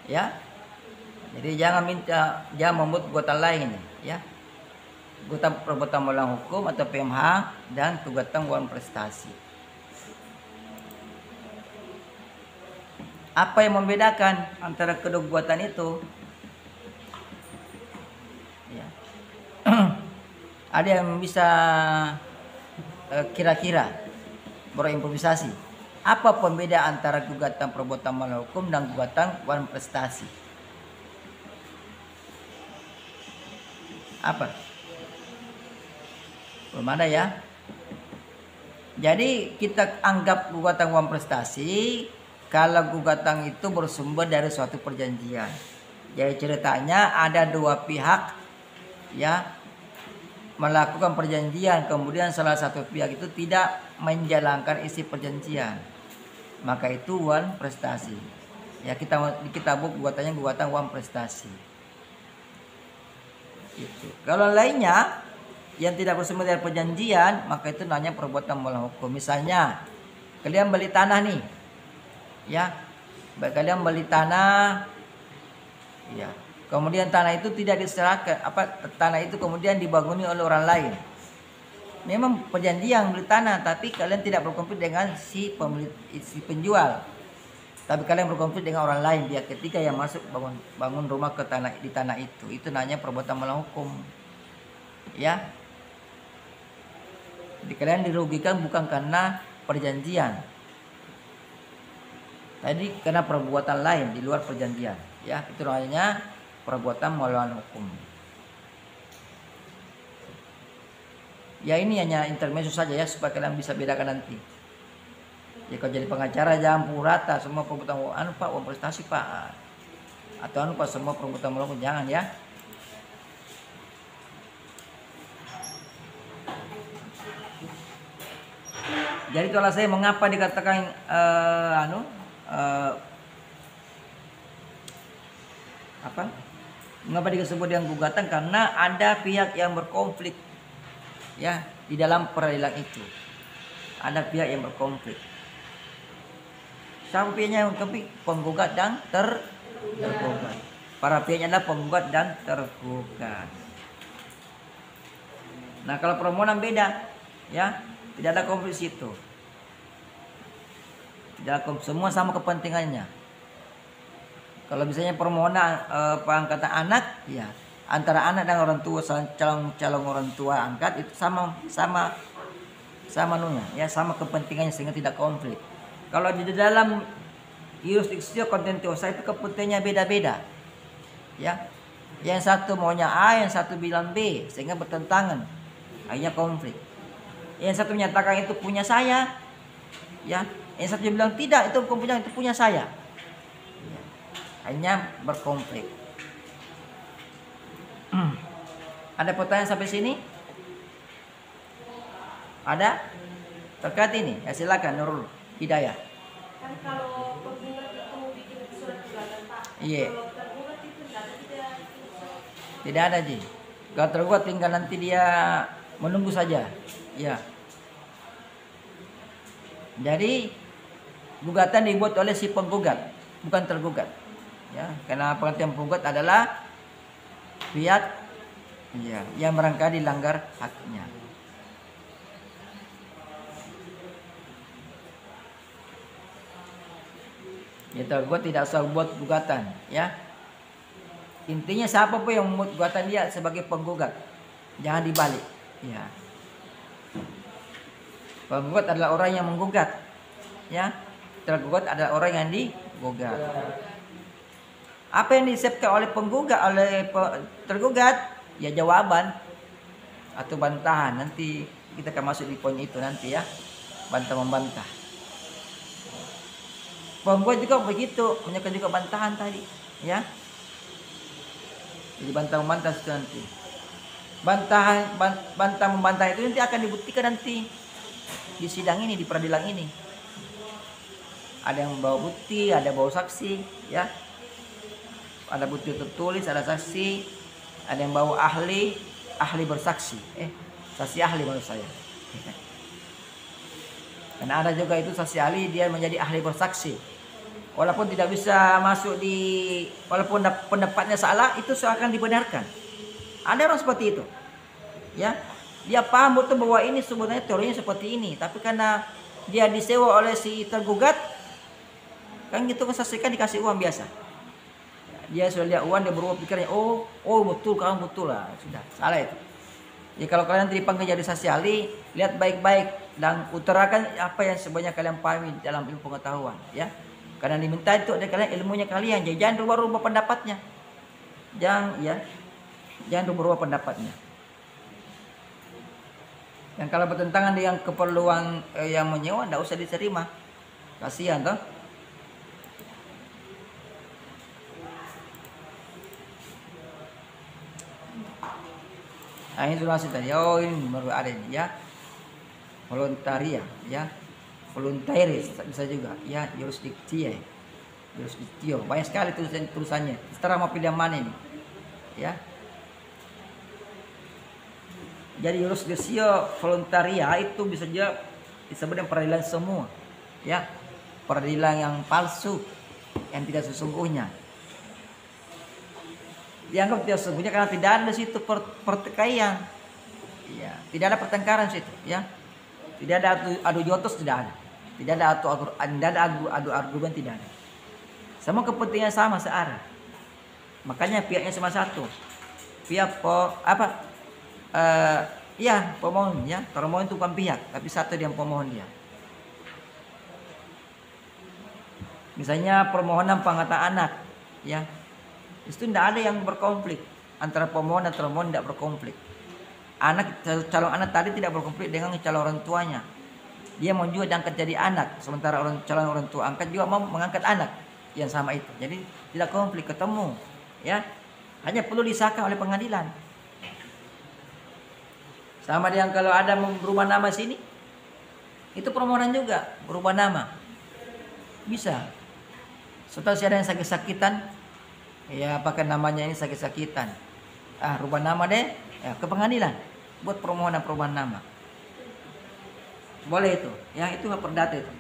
Ya, jadi jangan membuat gugatan lain, ya. Gugatan perbuatan melawan hukum atau PMH dan gugatan uang prestasi. Apa yang membedakan antara kedua gugatan itu? Ya. Ada yang bisa kira-kira berimprovisasi. Apa pembeda antara gugatan perbuatan melawan hukum dan gugatan wan prestasi? Apa? Belum ada, ya. Jadi kita anggap gugatan wan prestasi kalau gugatan itu bersumber dari suatu perjanjian. Jadi ceritanya ada dua pihak, ya, melakukan perjanjian, kemudian salah satu pihak itu tidak menjalankan isi perjanjian, maka itu wan prestasi. Ya, kita buat gugatannya gugatan wan prestasi. Itu. Kalau lainnya yang tidak bersumber dari perjanjian, maka itu namanya perbuatan melawan hukum. Misalnya kalian beli tanah nih, ya, kalian beli tanah, ya, kemudian tanah itu tidak diserahkan, tanah itu kemudian dibangun oleh orang lain. memang perjanjian beli tanah, tapi kalian tidak berkonflik dengan si pemilik, si penjual. Tapi kalian berkonflik dengan orang lain, dia ketiga yang masuk bangun rumah ke tanah, di tanah itu namanya perbuatan melawan hukum. Ya. Jadi kalian dirugikan bukan karena perjanjian. Tadi karena perbuatan lain di luar perjanjian, ya. Itu namanya perbuatan melawan hukum. Ya ini hanya intermezzo saja ya supaya kalian bisa bedakan nanti. Ya kalau jadi pengacara jangan pukul rata semua perbuatan anu Pak, uang prestasi Pak. Atau anu Pak semua perbuatan melawan hukum, jangan ya. Jadi kalau saya mengapa dikatakan mengapa disebut dengan gugatan, karena ada pihak yang berkonflik ya di dalam peradilan itu. Ada pihak yang berkonflik. Siapa pihaknya yang berkonflik? Penggugat dan tergugat. Para pihaknya adalah penggugat dan tergugat. Nah kalau permohonan beda ya, tidak ada konflik situ. Tidak ada konflik, semua sama kepentingannya. Kalau misalnya permohonan pengangkatan anak, ya antara anak dan orang tua, calon orang tua angkat itu sama nunya, ya sama kepentingannya sehingga tidak konflik. Kalau di dalam jurisdiksi kontentiosa itu kepentingannya beda-beda, ya. Yang satu maunya A, yang satu bilang B, sehingga bertentangan, akhirnya konflik. Yang satu menyatakan itu punya saya, ya. Yang satu bilang tidak, itu bukan punya, itu punya saya. Ya. Akhirnya berkonflik. Ada pertanyaan sampai sini? Ada? Terkait ini? Ya silakan Nurul Hidayah. Kan kalau penggugat itu bikin surat gugatan Pak. Iya. Kalau tergugat itu tidak Tidak ada Ji. Kalau tergugat tinggal nanti dia menunggu saja. Ya. Jadi gugatan dibuat oleh si penggugat, bukan tergugat. Ya, karena pengertian penggugat adalah pihak ya, yang barangkali dilanggar haknya. Ya, tergugat tidak usah buat gugatan, ya. Intinya siapa pun yang membuat gugatan dia sebagai penggugat, jangan dibalik. Ya. Penggugat adalah orang yang menggugat, ya. Tergugat adalah orang yang digugat. Apa yang disiapkan oleh penggugat, oleh tergugat, ya jawaban atau bantahan. Nanti kita akan masuk di poin itu nanti ya, bantah membantah. Penggugat juga begitu, menyampaikan juga bantahan tadi, ya. Jadi bantah membantah itu nanti. Bantah membantah itu nanti akan dibuktikan nanti di sidang ini, di peradilan ini. Ada yang bawa bukti, ada bawa saksi, ya. Ada bukti tertulis, ada saksi, ada yang bawa ahli bersaksi. Saksi ahli menurut saya. Karena ada juga itu saksi ahli, dia menjadi ahli bersaksi. Walaupun tidak bisa masuk walaupun pendapatnya salah, itu akan dibenarkan. Ada orang seperti itu. Ya. Dia paham betul bahwa ini sebenarnya teorinya seperti ini, tapi karena dia disewa oleh si tergugat, kan gitu kesaksikan dikasih uang biasa. Dia sudah lihat uang, dia berubah pikirnya, oh betul, kamu betul lah, sudah salah itu. Ya kalau kalian nanti dipanggil jadi saksi ahli, lihat baik-baik dan utarakan apa yang sebenarnya kalian pahami dalam ilmu pengetahuan, ya. Karena diminta itu ada kalian ilmunya kalian, jadi jangan rubah-rubah pendapatnya, jangan rubah-rubah pendapatnya. Dan kalau bertentangan dengan keperluan yang menyewa, tidak usah diterima, kasihan toh. Nah ini sudah masih tadi. Oh ini baru ada ini ya. Voluntaria ya. Voluntaris bisa juga ya. Jurisdiktio. Banyak sekali tulisannya. Setelah mau pilih yang mana ini. Ya. Jadi jurisdiktio voluntaria itu bisa juga disebut dengan peradilan semua. Ya. Peradilan yang palsu, yang tidak sesungguhnya. Dianggap tidak sesungguhnya karena tidak ada di situ pertikaian. Ya, Ya, tidak ada pertengkaran situ, ya. Tidak ada adu jotos, tidak ada. Tidak ada adu argumen, tidak ada. Semua kepentingan sama, searah. Makanya pihaknya cuma satu. Pihak ya pemohon, ya. Termohon itu bukan pihak, tapi satu yang pemohon dia. Misalnya permohonan pengangkatan anak, ya. Itu tidak ada yang berkonflik antara pemohon dan termohon, tidak berkonflik. Calon anak tadi tidak berkonflik dengan calon orang tuanya. Dia mau juga diangkat jadi anak, sementara calon orang tua angkat juga mau mengangkat anak yang sama itu. Jadi tidak konflik, ketemu, ya. Hanya perlu disahkan oleh pengadilan. Sama dengan kalau ada merubah nama sini, itu permohonan juga berubah nama, bisa. Setelah ada yang sakit-sakitan, ya pakai namanya ini sakit-sakitan, rubah nama deh, ya, ke pengadilan buat permohonan perubahan nama. Boleh itu, ya, itu hak perdata itu.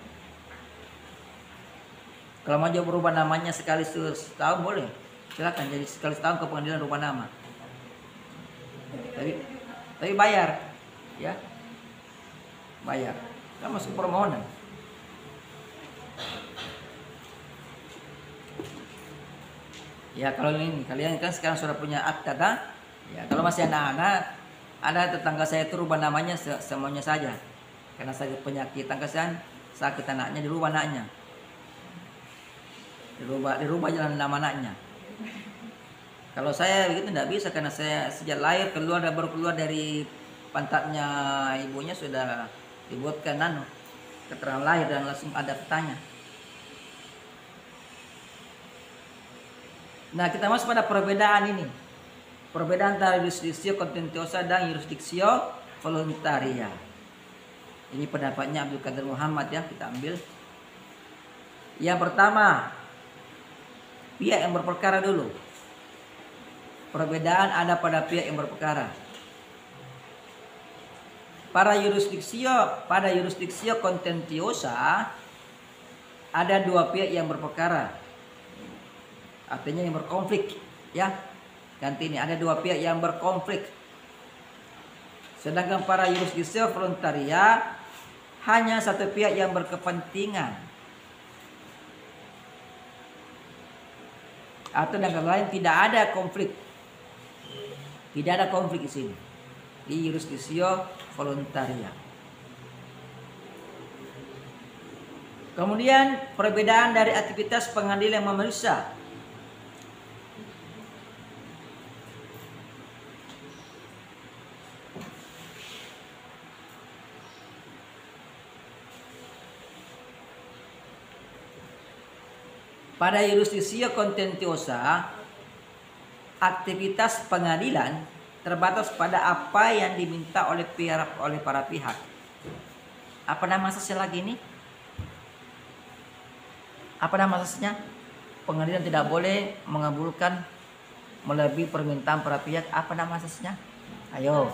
Kalau mau berubah namanya sekali setahun boleh, silakan, jadi sekali setahun ke pengadilan rubah nama. Tapi bayar, ya, bayar. Kan masuk permohonan. Ya kalau ini kalian kan sekarang sudah punya akta kan? Ya kalau masih anak-anak, ada tetangga saya itu rubah namanya semuanya saja. Karena sakit penyakit tangkasan, sakit anaknya dirubah anaknya. Dirubah jalan nama anaknya. Kalau saya begitu tidak bisa karena saya sejak lahir baru keluar dari pantatnya ibunya sudah dibuatkan keterangan lahir dan langsung ada petanya. Nah, kita masuk pada perbedaan ini. Perbedaan antara jurisdiksio contentiosa dan jurisdiksio voluntaria. Ini pendapatnya Abdul Qadir Muhammad, ya, kita ambil. Yang pertama, pihak yang berperkara dulu. Perbedaan ada pada pihak yang berperkara. Pada jurisdiksio contentiosa ada dua pihak yang berperkara. Artinya yang berkonflik, ya. Ganti ini ada dua pihak yang berkonflik. Sedangkan para jurisdiksio voluntaria hanya satu pihak yang berkepentingan. Atau dengan lain tidak ada konflik. Tidak ada konflik di sini. Di jurisdiksio voluntaria. Kemudian perbedaan dari aktivitas pengadilan yang memeriksa. Pada jurisdiksio contentiosa, aktivitas pengadilan terbatas pada apa yang diminta oleh para pihak. Apa nama asasnya lagi ini? Apa nama asasnya? Pengadilan tidak boleh mengabulkan melebihi permintaan para pihak. Apa nama asasnya? Ayo.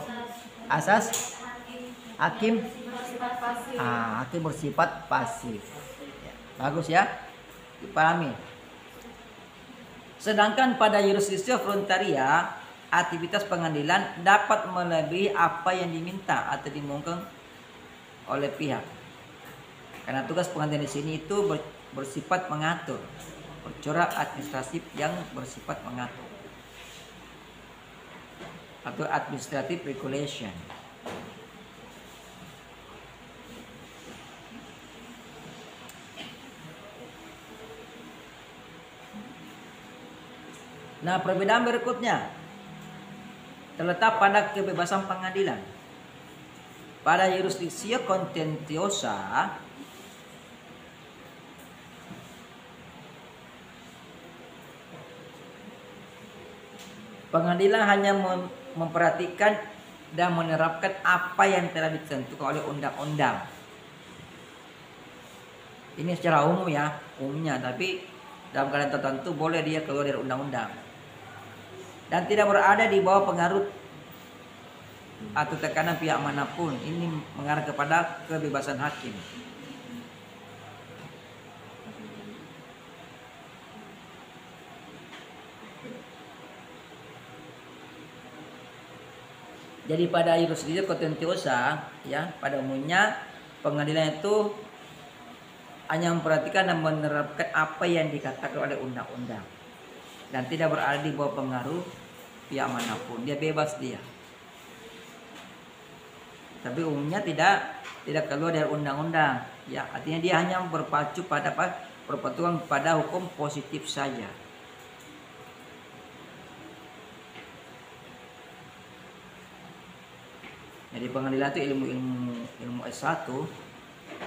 Asas hakim. Hakim bersifat pasif. Bagus ya. Dipahami. Sedangkan pada jurisdiksio voluntaria, aktivitas pengadilan dapat melebihi apa yang diminta atau dimohonkan oleh pihak. Karena tugas pengadilan di sini itu bersifat mengatur, bercorak administratif yang bersifat mengatur atau administrative regulation. Nah, perbedaan berikutnya terletak pada kebebasan pengadilan. Pada jurisdiksio contentiosa, pengadilan hanya memperhatikan dan menerapkan apa yang telah ditentukan oleh undang-undang. Ini secara umum ya, umumnya, tapi dalam keadaan tertentu boleh dia keluar dari undang-undang. Dan tidak berada di bawah pengaruh atau tekanan pihak manapun. Ini mengarah kepada kebebasan hakim. Jadi pada jurisdiksi kontentiosa, ya, pada umumnya pengadilan itu hanya memperhatikan dan menerapkan apa yang dikatakan oleh undang-undang dan tidak berada di bawah pengaruh pihak manapun. Dia bebas dia. Tapi umumnya tidak keluar dari undang-undang. Ya, artinya dia hanya berpacu pada berpetualang pada hukum positif saja. Jadi pengadilan itu ilmu S1.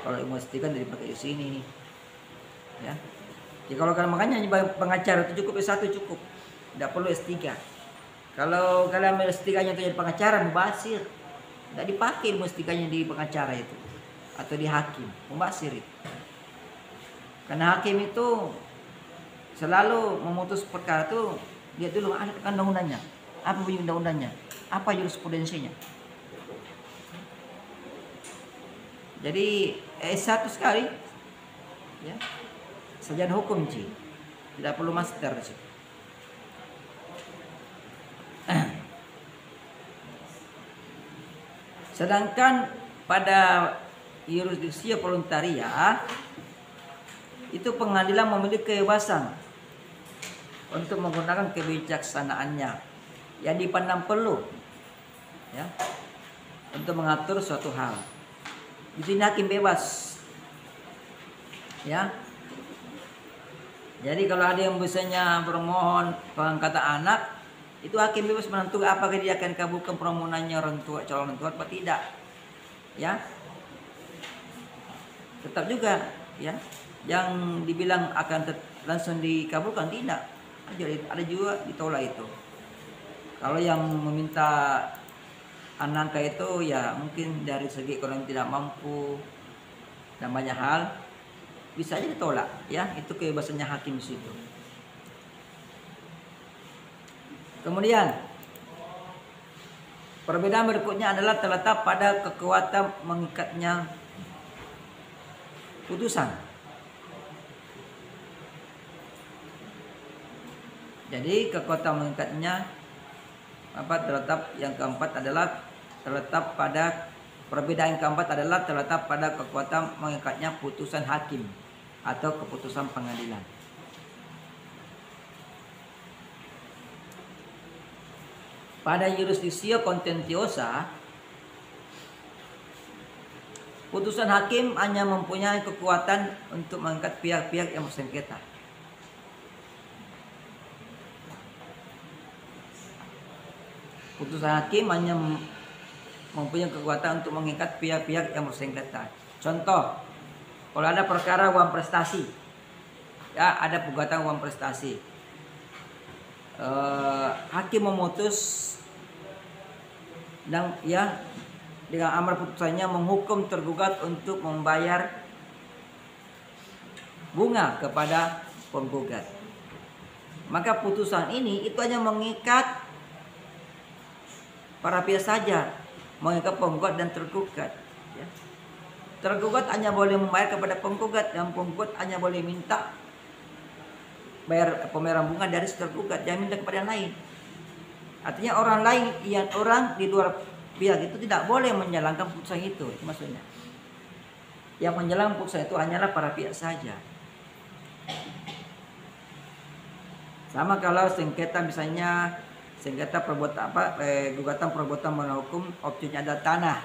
Kalau ilmu S3 kan dari pakai di sini. Ya. Ya kalau kan makanya pengacara itu cukup S1 cukup. Tidak perlu S3. Kalau kalian ambil S3-nya itu jadi pengacara mubasir. Tidak dipakai ilmu S3-nya di pengacara itu atau di hakim, mubasir itu. Karena hakim itu selalu memutus perkara itu lihat dulu ada undang-undangnya. Apa bunyi undang-undangnya? Apa jurisprudensinya? Jadi S1 sekali, ya, sarjana hukum sih, tidak perlu master sih. Sedangkan pada jurisdiksi voluntaria itu pengadilan memiliki kebebasan untuk menggunakan kebijaksanaannya yang dipandang perlu, ya, untuk mengatur suatu hal. Di sini hakim bebas, ya. Jadi kalau ada yang misalnya bermohon pengangkatan anak, itu hakim bebas menentukan apakah dia akan kabulkan permohonannya calon orang tua atau tidak, ya. Tetap juga, ya, yang dibilang akan langsung dikabulkan tidak, ada juga ditolak itu. Kalau yang meminta anangka itu ya mungkin dari segi ekonomi tidak mampu dan banyak hal bisa aja ditolak, ya, itu kebebasannya hakim di situ. Kemudian perbedaan berikutnya adalah terletak pada kekuatan mengikatnya putusan. Jadi kekuatan mengikatnya terletak pada perbedaan yang keempat adalah terletak pada kekuatan mengikatnya putusan hakim atau keputusan pengadilan. Pada jurisdiksi kontentiosa, putusan hakim hanya mempunyai kekuatan untuk mengikat pihak-pihak yang bersengketa. Putusan hakim hanya mempunyai kekuatan untuk mengikat pihak-pihak yang bersengketa. Contoh, kalau ada perkara uang prestasi, ya, ada gugatan uang prestasi, hakim memutus dan, ya, dengan amar putusannya menghukum tergugat untuk membayar bunga kepada penggugat. Maka putusan ini itu hanya mengikat para pihak saja, mengikat penggugat dan tergugat, ya. Tergugat hanya boleh membayar kepada penggugat dan penggugat hanya boleh minta bayar pembayaran bunga dari tergugat, jangan minta kepada yang lain. Artinya orang lain yang orang di luar pihak itu tidak boleh menjalankan putusan itu maksudnya. Yang menjalankan putusan itu hanyalah para pihak saja. Sama kalau sengketa misalnya sengketa perbuatan gugatan perbuatan melawan hukum, objeknya adalah tanah,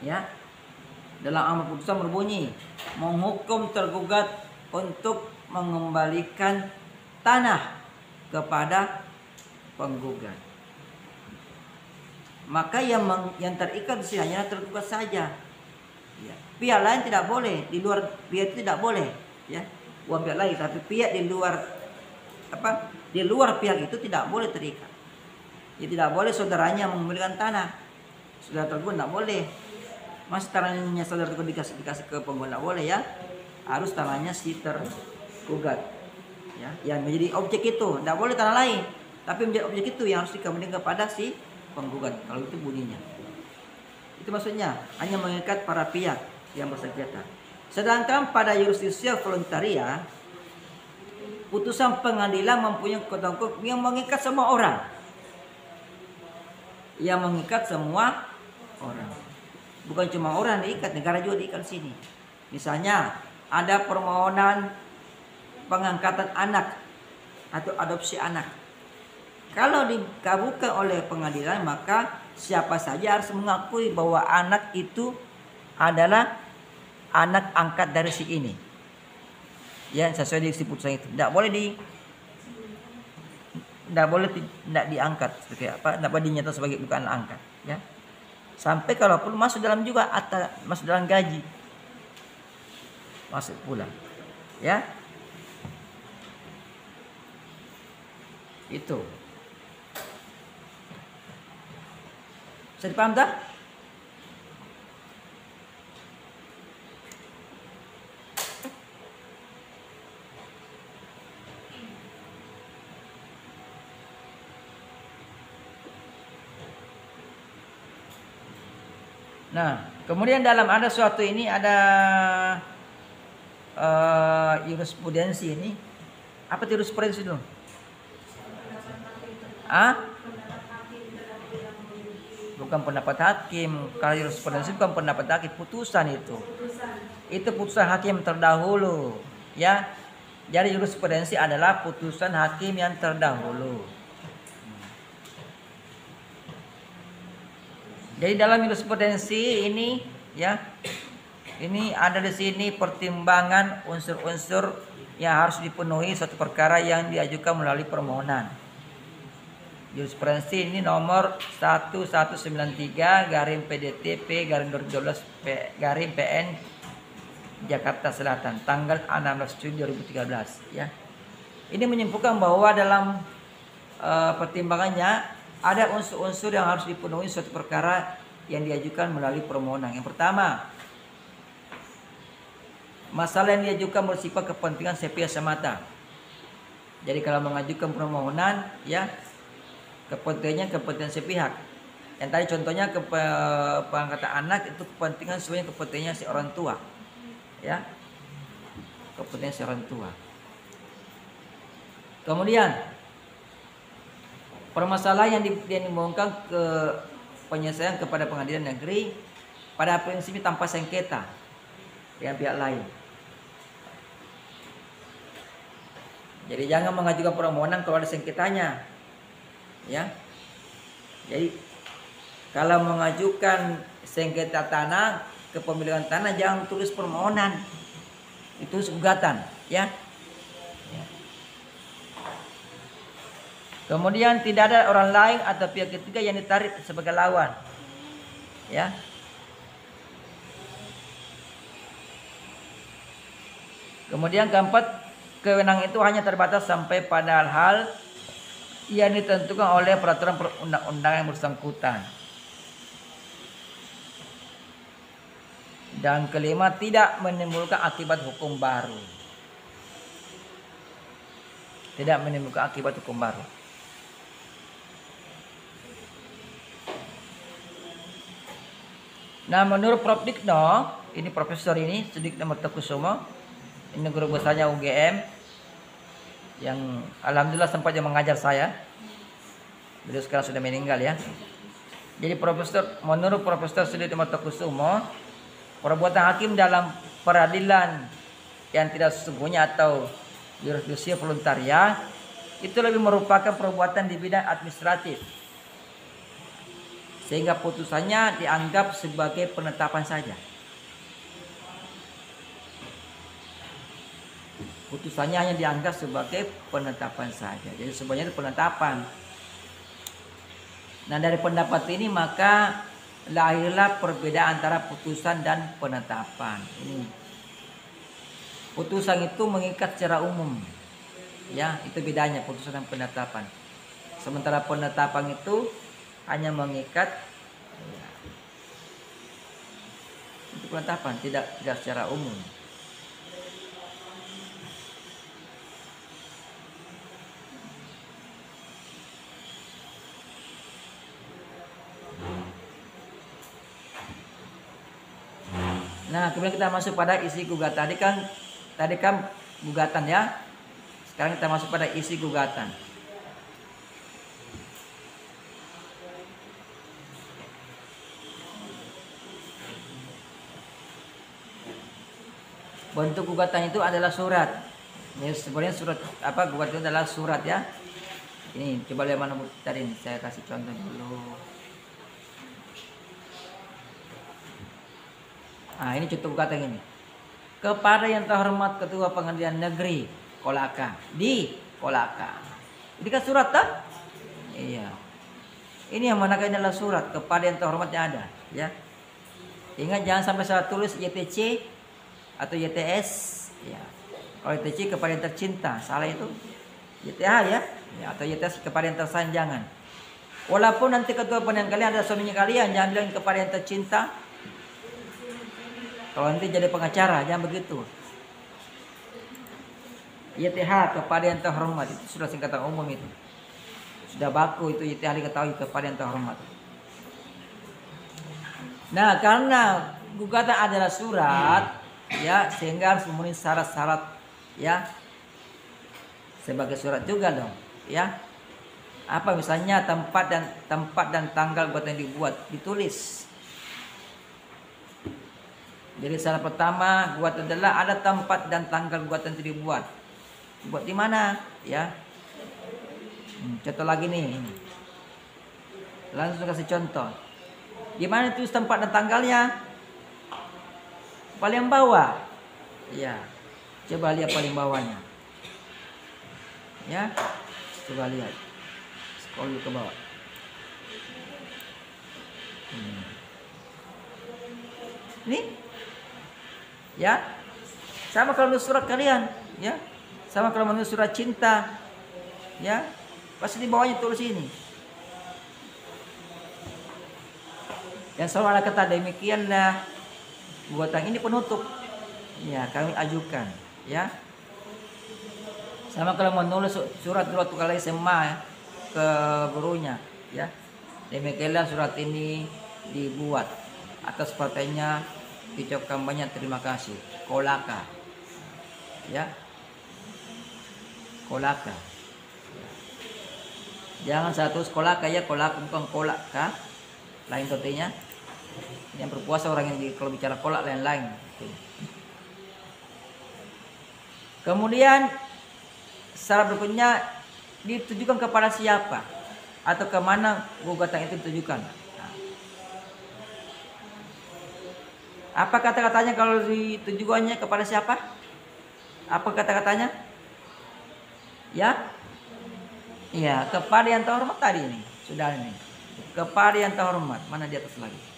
ya. Dalam amar putusan berbunyi menghukum tergugat untuk mengembalikan tanah kepada penggugat. Maka yang terikat di sini hanya tergugat saja, ya. Pihak lain tidak boleh, di luar pihak itu tidak boleh, ya, uang pihak lain, tapi pihak di luar di luar pihak itu tidak boleh terikat. Ya, tidak boleh saudaranya mengembalikan tanah, saudara tergugat tidak boleh. Mas tanahnya saudara tergugat dikasih ke penggugat tidak boleh, ya, harus tanahnya si tergugat, ya, yang menjadi objek itu tidak boleh tanah lain, tapi menjadi objek itu yang harus dikembalikan kepada si penggugat. Kalau itu bunyinya, itu maksudnya hanya mengikat para pihak yang bersengketa. Sedangkan pada jurisdiksi voluntaria, putusan pengadilan mempunyai kekuatan hukum yang mengikat semua orang. yang mengikat semua orang. Bukan cuma orang diikat, negara juga diikat sini. Misalnya ada permohonan pengangkatan anak atau adopsi anak. Kalau dikabulkan oleh pengadilan, maka siapa saja harus mengakui bahwa anak itu adalah anak angkat dari si ini. Ya, sesuai dengan putusan itu. Tidak boleh diangkat sebagai apa? Tidak boleh dinyatakan sebagai bukan anak angkat, ya. Sampai kalaupun masuk dalam juga masuk dalam gaji. Masuk pula. Ya. Itu. Bisa dipaham tak? Nah, kemudian dalam ada suatu ini ada jurisprudensi ini. Apa jurisprudensi itu? Bukan pendapat hakim. Kalau jurisprudensi bukan pendapat hakim, putusan itu. Itu putusan hakim terdahulu, ya. Jadi jurisprudensi adalah putusan hakim yang terdahulu. Jadi dalam jurisprudensi ini, ya, ini ada di sini pertimbangan unsur-unsur yang harus dipenuhi suatu perkara yang diajukan melalui permohonan. Jurisprudensi ini nomor 1193/PDTP/2012/PN Jakarta Selatan tanggal 16 Juli 2013, ya. Ini menyimpulkan bahwa dalam pertimbangannya ada unsur-unsur yang harus dipenuhi suatu perkara yang diajukan melalui permohonan. Yang pertama, masalah yang diajukan bersifat kepentingan sepihak semata. Jadi kalau mengajukan permohonan, ya, kepentingannya kepentingan sepihak. Yang tadi contohnya pengangkatan anak itu kepentingan sebenarnya kepentingannya si orang tua, ya, kepentingan si orang tua. Kemudian permasalahan yang dimohonkan ke penyelesaian kepada pengadilan negeri pada prinsipnya tanpa sengketa dengan pihak lain. Jadi jangan mengajukan permohonan kalau ada sengketanya, ya. Jadi kalau mengajukan sengketa tanah, kepemilikan tanah, jangan tulis permohonan, itu gugatan, ya. Kemudian tidak ada orang lain atau pihak ketiga yang ditarik sebagai lawan, ya. Kemudian keempat, kewenangan itu hanya terbatas sampai pada hal yang ditentukan oleh peraturan perundang-undangan yang bersangkutan. Dan kelima, tidak menimbulkan akibat hukum baru. Tidak menimbulkan akibat hukum baru. Nah, menurut Prof. Dikno, ini profesor ini, Sudikno Mertokusumo, ini guru besarnya UGM, yang alhamdulillah sempat dia mengajar saya. Beliau sekarang sudah meninggal, ya. Jadi menurut Profesor Sudikno Mertokusumo, perbuatan hakim dalam peradilan yang tidak sesungguhnya atau jurisdiksi voluntaria itu lebih merupakan perbuatan di bidang administratif, sehingga putusannya dianggap sebagai penetapan saja. Putusannya hanya dianggap sebagai penetapan saja. Jadi sebenarnya itu penetapan. Nah, dari pendapat ini maka lahirlah perbedaan antara putusan dan penetapan. Ini putusan itu mengikat secara umum, ya, itu bedanya putusan dan penetapan. Sementara penetapan itu hanya mengikat, ya, itu penetapan, tidak secara umum. Nah, kemudian kita masuk pada isi gugatan. Tadi kan gugatan, ya. Sekarang kita masuk pada isi gugatan. Bentuk gugatan itu adalah surat. Ini sebenarnya surat apa? Gugatan itu adalah surat ya. Ini coba lihat mana tadi ini. Saya kasih contoh dulu. Nah, ini contoh gugatan ini. Kepada yang terhormat Ketua Pengadilan Negeri Kolaka di Kolaka. Ini kan surat tak? Iya. Ini yang manakah ini adalah surat kepada yang terhormatnya ada, ya. Ingat jangan sampai salah tulis YTC atau YTS, ya. Kalau YTC kepada yang tercinta, salah itu YTH ya, atau YTS kepada yang tersayang jangan. Walaupun nanti ketua pengadilan kalian ada suaminya kalian, jangan bilang kepada yang tercinta. Kalau nanti jadi pengacara, jangan begitu. YTH kepada yang terhormat itu sudah singkatan umum itu. Sudah baku itu YTH diketahui kepada yang terhormat. Nah, karena gugatan adalah surat, ya, sehingga harus memenuhi syarat-syarat, ya, sebagai surat juga dong, ya. Apa misalnya tempat dan tanggal gugatan dibuat, ditulis. Jadi syarat pertama gugatan adalah ada tempat dan tanggal gugatan itu dibuat. Buat di mana, ya? Contoh lagi nih, ini. Langsung kasih contoh. Gimana tulis tempat dan tanggalnya? Paling bawah. Ya. Coba lihat paling bawahnya. Ya. Coba lihat. Scroll ke bawah. Ini. Ya. Sama kalau menulis surat kalian, ya. Sama kalau menulis surat cinta. Ya. Pasti di bawahnya tulis ini. Yang selalu ada kata demikianlah gugatan ini penutup, ya, kami ajukan, ya. Sama kalau menulis surat dulu waktu kali SMA ya, ke gurunya, ya, demikianlah surat ini dibuat atas partainya diucapkan banyak terima kasih, Kolaka, ya, Kolaka. Jangan satu Kolaka ya, Kolaka bukan Kolaka, lain totinya. Yang berpuasa orang yang kalau bicara kolak lain-lain. Kemudian syarat berikutnya ditujukan kepada siapa atau kemana gugatan itu ditujukan. Apa kata-katanya kalau ditujukannya kepada siapa? Apa kata-katanya? Ya? Iya, kepada yang terhormat tadi ini. Sudah ini. Kepada yang terhormat. Mana di atas lagi?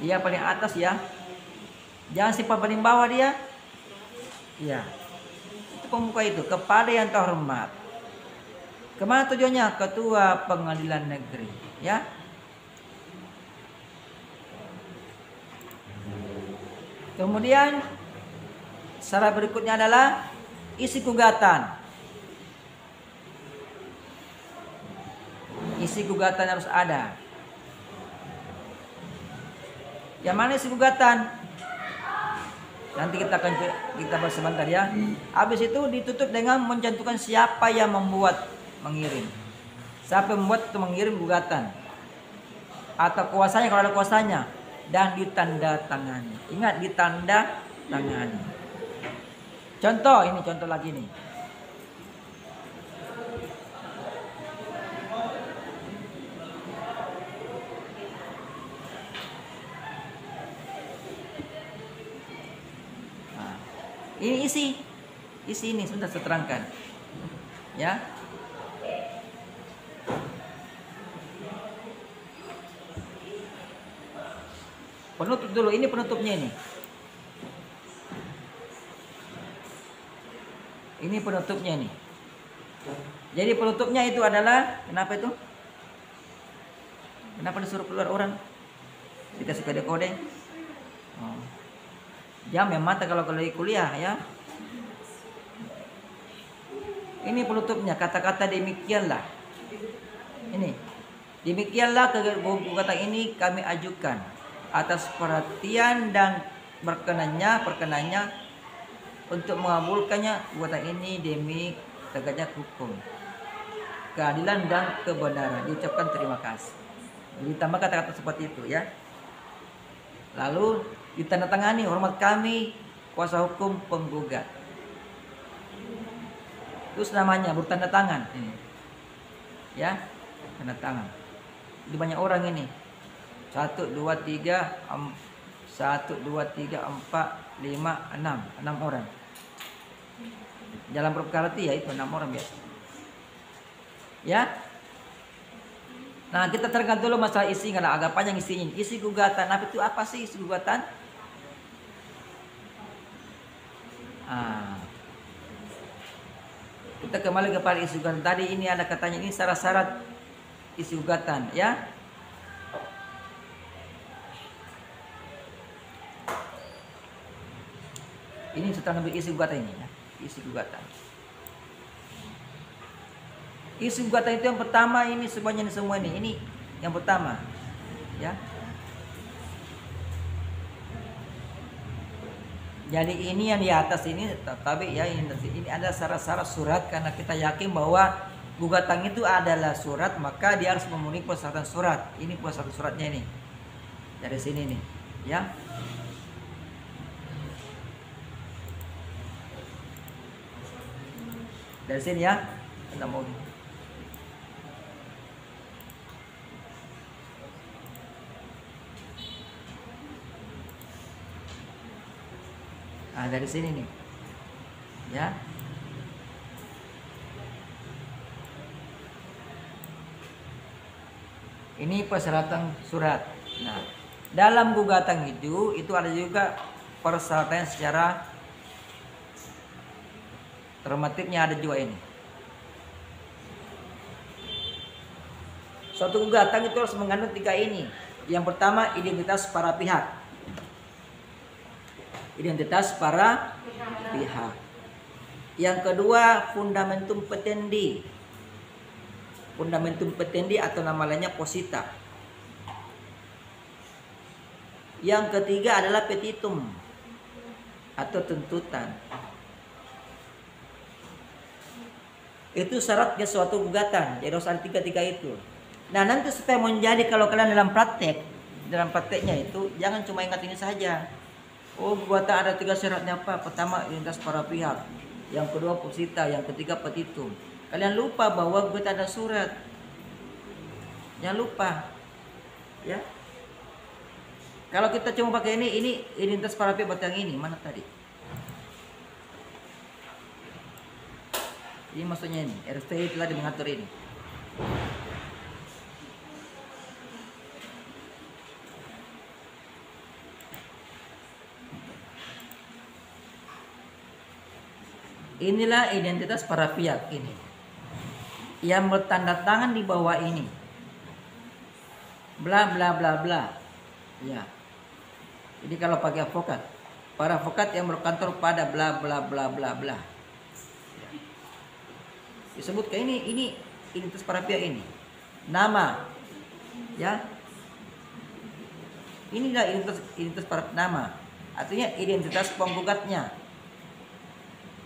Dia paling atas ya. Jangan simpan paling bawah dia. Ya. Itu pembuka itu. Kepada yang terhormat. Kemana tujuannya? Ketua Pengadilan Negeri. Ya. Kemudian syarat berikutnya adalah isi gugatan. Isi gugatan harus ada. Yang mana isi gugatan? Nanti kita bahas sebentar ya. Habis itu ditutup dengan mencantumkan siapa yang membuat, mengirim. Siapa yang membuat atau mengirim gugatan. Atau kuasanya kalau ada kuasanya. Dan ditanda tangani. Ingat, ditanda tangani. Contoh, ini contoh lagi nih. Ini isi ini sudah saya terangkan, ya. Penutup dulu, ini penutupnya ini. Ini penutupnya ini. Jadi penutupnya itu adalah kenapa itu? Kenapa disuruh keluar orang? Dikasih kode-kode. Oh. Jam yang mata kalau lagi kuliah ya. Ini penutupnya, kata-kata demikianlah. Ini. Demikianlah gugatan ini kami ajukan atas perhatian dan perkenannya untuk mengabulkannya gugatan ini demi tegaknya hukum, keadilan dan kebenaran. Diucapkan terima kasih. Ditambah kata-kata seperti itu ya. Lalu ditandatangani, hormat kami kuasa hukum penggugat. Terus namanya bertanda tangan ini. Ya, tanda tangan. Ini banyak orang ini. 1 2 3 1 2 3 4 5 6 6 orang. Dalam perkara itu ya itu 6 orang biasa. Ya. Nah, kita terangkan dulu masalah isi, karena agak panjang isinya. Isi gugatan, apa sih isi gugatan? Kita kembali kepada isi gugatan tadi. Ini ada katanya ini syarat-syarat isi gugatan, ya. Ini setelah ngambil isi gugatan ini, ya. Isi gugatan. Isi gugatan itu yang pertama ini semuanya ini semua ini yang pertama, ya. Jadi ini yang di atas ini, tapi ya ini ada syarat-syarat surat, karena kita yakin bahwa gugatan itu adalah surat, maka dia harus memenuhi persyaratan surat. Ini persyaratan suratnya ini dari sini nih, ya. Dari sini ya, kita mau. Nah, dari sini nih, ya. Ini persyaratan surat. Nah, dalam gugatan itu ada juga persyaratan secara normatifnya, ada juga ini. Suatu gugatan itu harus mengandung 3 ini. Yang pertama, identitas para pihak. Identitas para pihak. Yang kedua, fundamentum petendi. Fundamentum petendi atau nama lainnya posita. Yang ketiga adalah petitum atau tuntutan. Itu syaratnya suatu gugatan. Jadi harus ada 3 itu. Nah, nanti supaya menjadi, kalau kalian dalam prakteknya itu jangan cuma ingat ini saja. Oh, gugatan ada 3 syaratnya apa? Pertama, identitas para pihak. Yang kedua, posita. Yang ketiga, petitum. Kalian lupa bahwa gugatan ada surat. Jangan lupa. Ya. Kalau kita cuma pakai ini identitas para pihak berarti yang ini. Mana tadi? Ini maksudnya ini. RFI telah mengatur ini. Inilah identitas para pihak ini yang bertanda tangan di bawah ini, bla bla bla bla, ya. Jadi kalau pakai advokat, para advokat yang berkantor pada bla bla bla bla bla, ya. Disebut kayak ini identitas para pihak ini, nama, ya. Inilah identitas para nama, artinya identitas penggugatnya.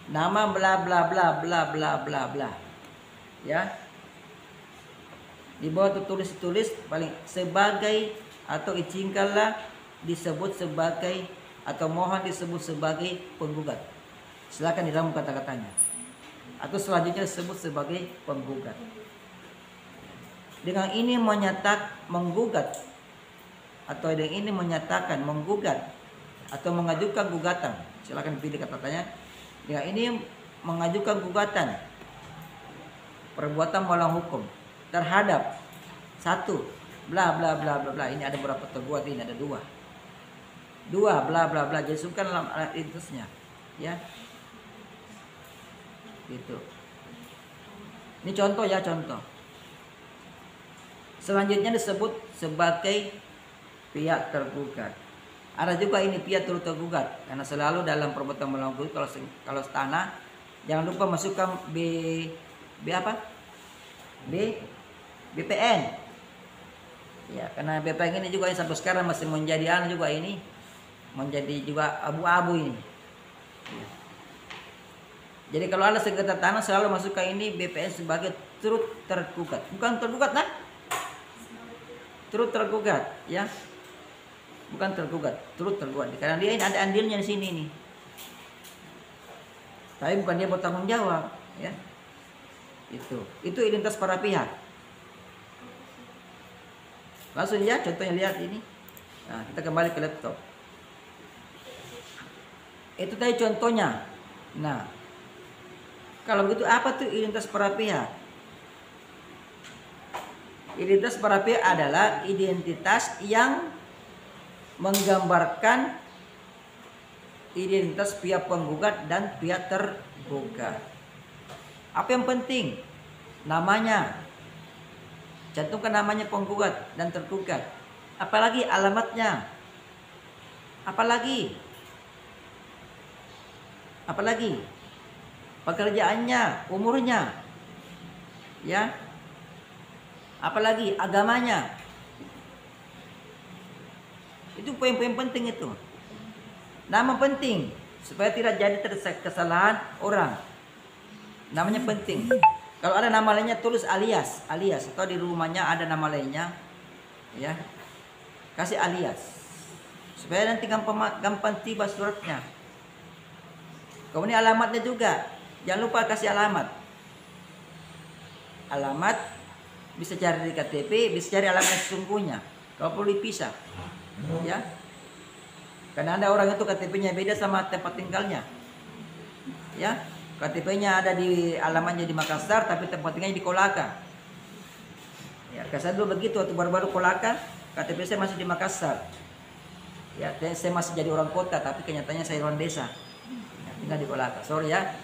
Nama bla bla bla bla bla bla bla, ya. Di bawah tertulis paling sebagai atau izinkanlah disebut sebagai atau mohon disebut sebagai penggugat. Silakan di dalam kata-katanya. Atau selanjutnya disebut sebagai penggugat. Dengan ini menggugat atau dengan ini menyatakan menggugat atau mengajukan gugatan. Silakan pilih kata-katanya. Dengan ini mengajukan gugatan perbuatan melawan hukum terhadap 1 bla bla bla bla bla. Ini ada berapa tergugat, ini ada 2 bla bla bla. Jadi sebutkan dalam identitasnya, ya. Gitu. Ini contoh ya, contoh. Selanjutnya disebut sebagai pihak tergugat. Ada juga ini pihak turut tergugat, karena selalu dalam perbuatan melawan hukum kalau tanah jangan lupa masukkan BPN. Ya, karena BPN ini juga sampai sekarang masih menjadi juga ini menjadi juga abu-abu ini. Ya. Jadi kalau ada sengketa tanah selalu masukkan ini BPN sebagai turut tergugat, bukan tergugat, nah? Turut tergugat, ya. Bukan tergugat, turut tergugat. Karena dia ini ada andilnya di sini nih. tapi bukan dia bertanggung jawab, ya. Itu identitas para pihak. Langsung ya, contohnya lihat ini. Nah, kita kembali ke laptop. Itu tadi contohnya. Nah, kalau begitu apa tuh identitas para pihak? Identitas para pihak adalah identitas yang menggambarkan identitas pihak penggugat dan pihak tergugat. Apa yang penting? Namanya. Cantumkan namanya penggugat dan tergugat. Apalagi alamatnya. Apalagi pekerjaannya, umurnya. Ya. Apalagi agamanya. Itu poin-poin penting itu. Nama penting supaya tidak jadi kesalahan orang. Namanya penting. Kalau ada nama lainnya tulis alias atau di rumahnya ada nama lainnya, ya kasih alias supaya nanti gampang tiba suratnya. Kemudian alamatnya juga, jangan lupa kasih alamat. Alamat bisa cari di KTP, bisa cari alamat sesungguhnya. Kalau perlu dipisah, ya. Karena ada orang itu KTP-nya beda sama tempat tinggalnya, ya. KTP-nya ada di alamatnya di Makassar, tapi tempat tinggalnya di Kolaka. Ya, saya dulu begitu waktu baru-baru Kolaka, KTP saya masih di Makassar. Ya, saya masih jadi orang kota, tapi kenyataannya saya orang desa. Ya, tinggal di Kolaka. Sorry ya.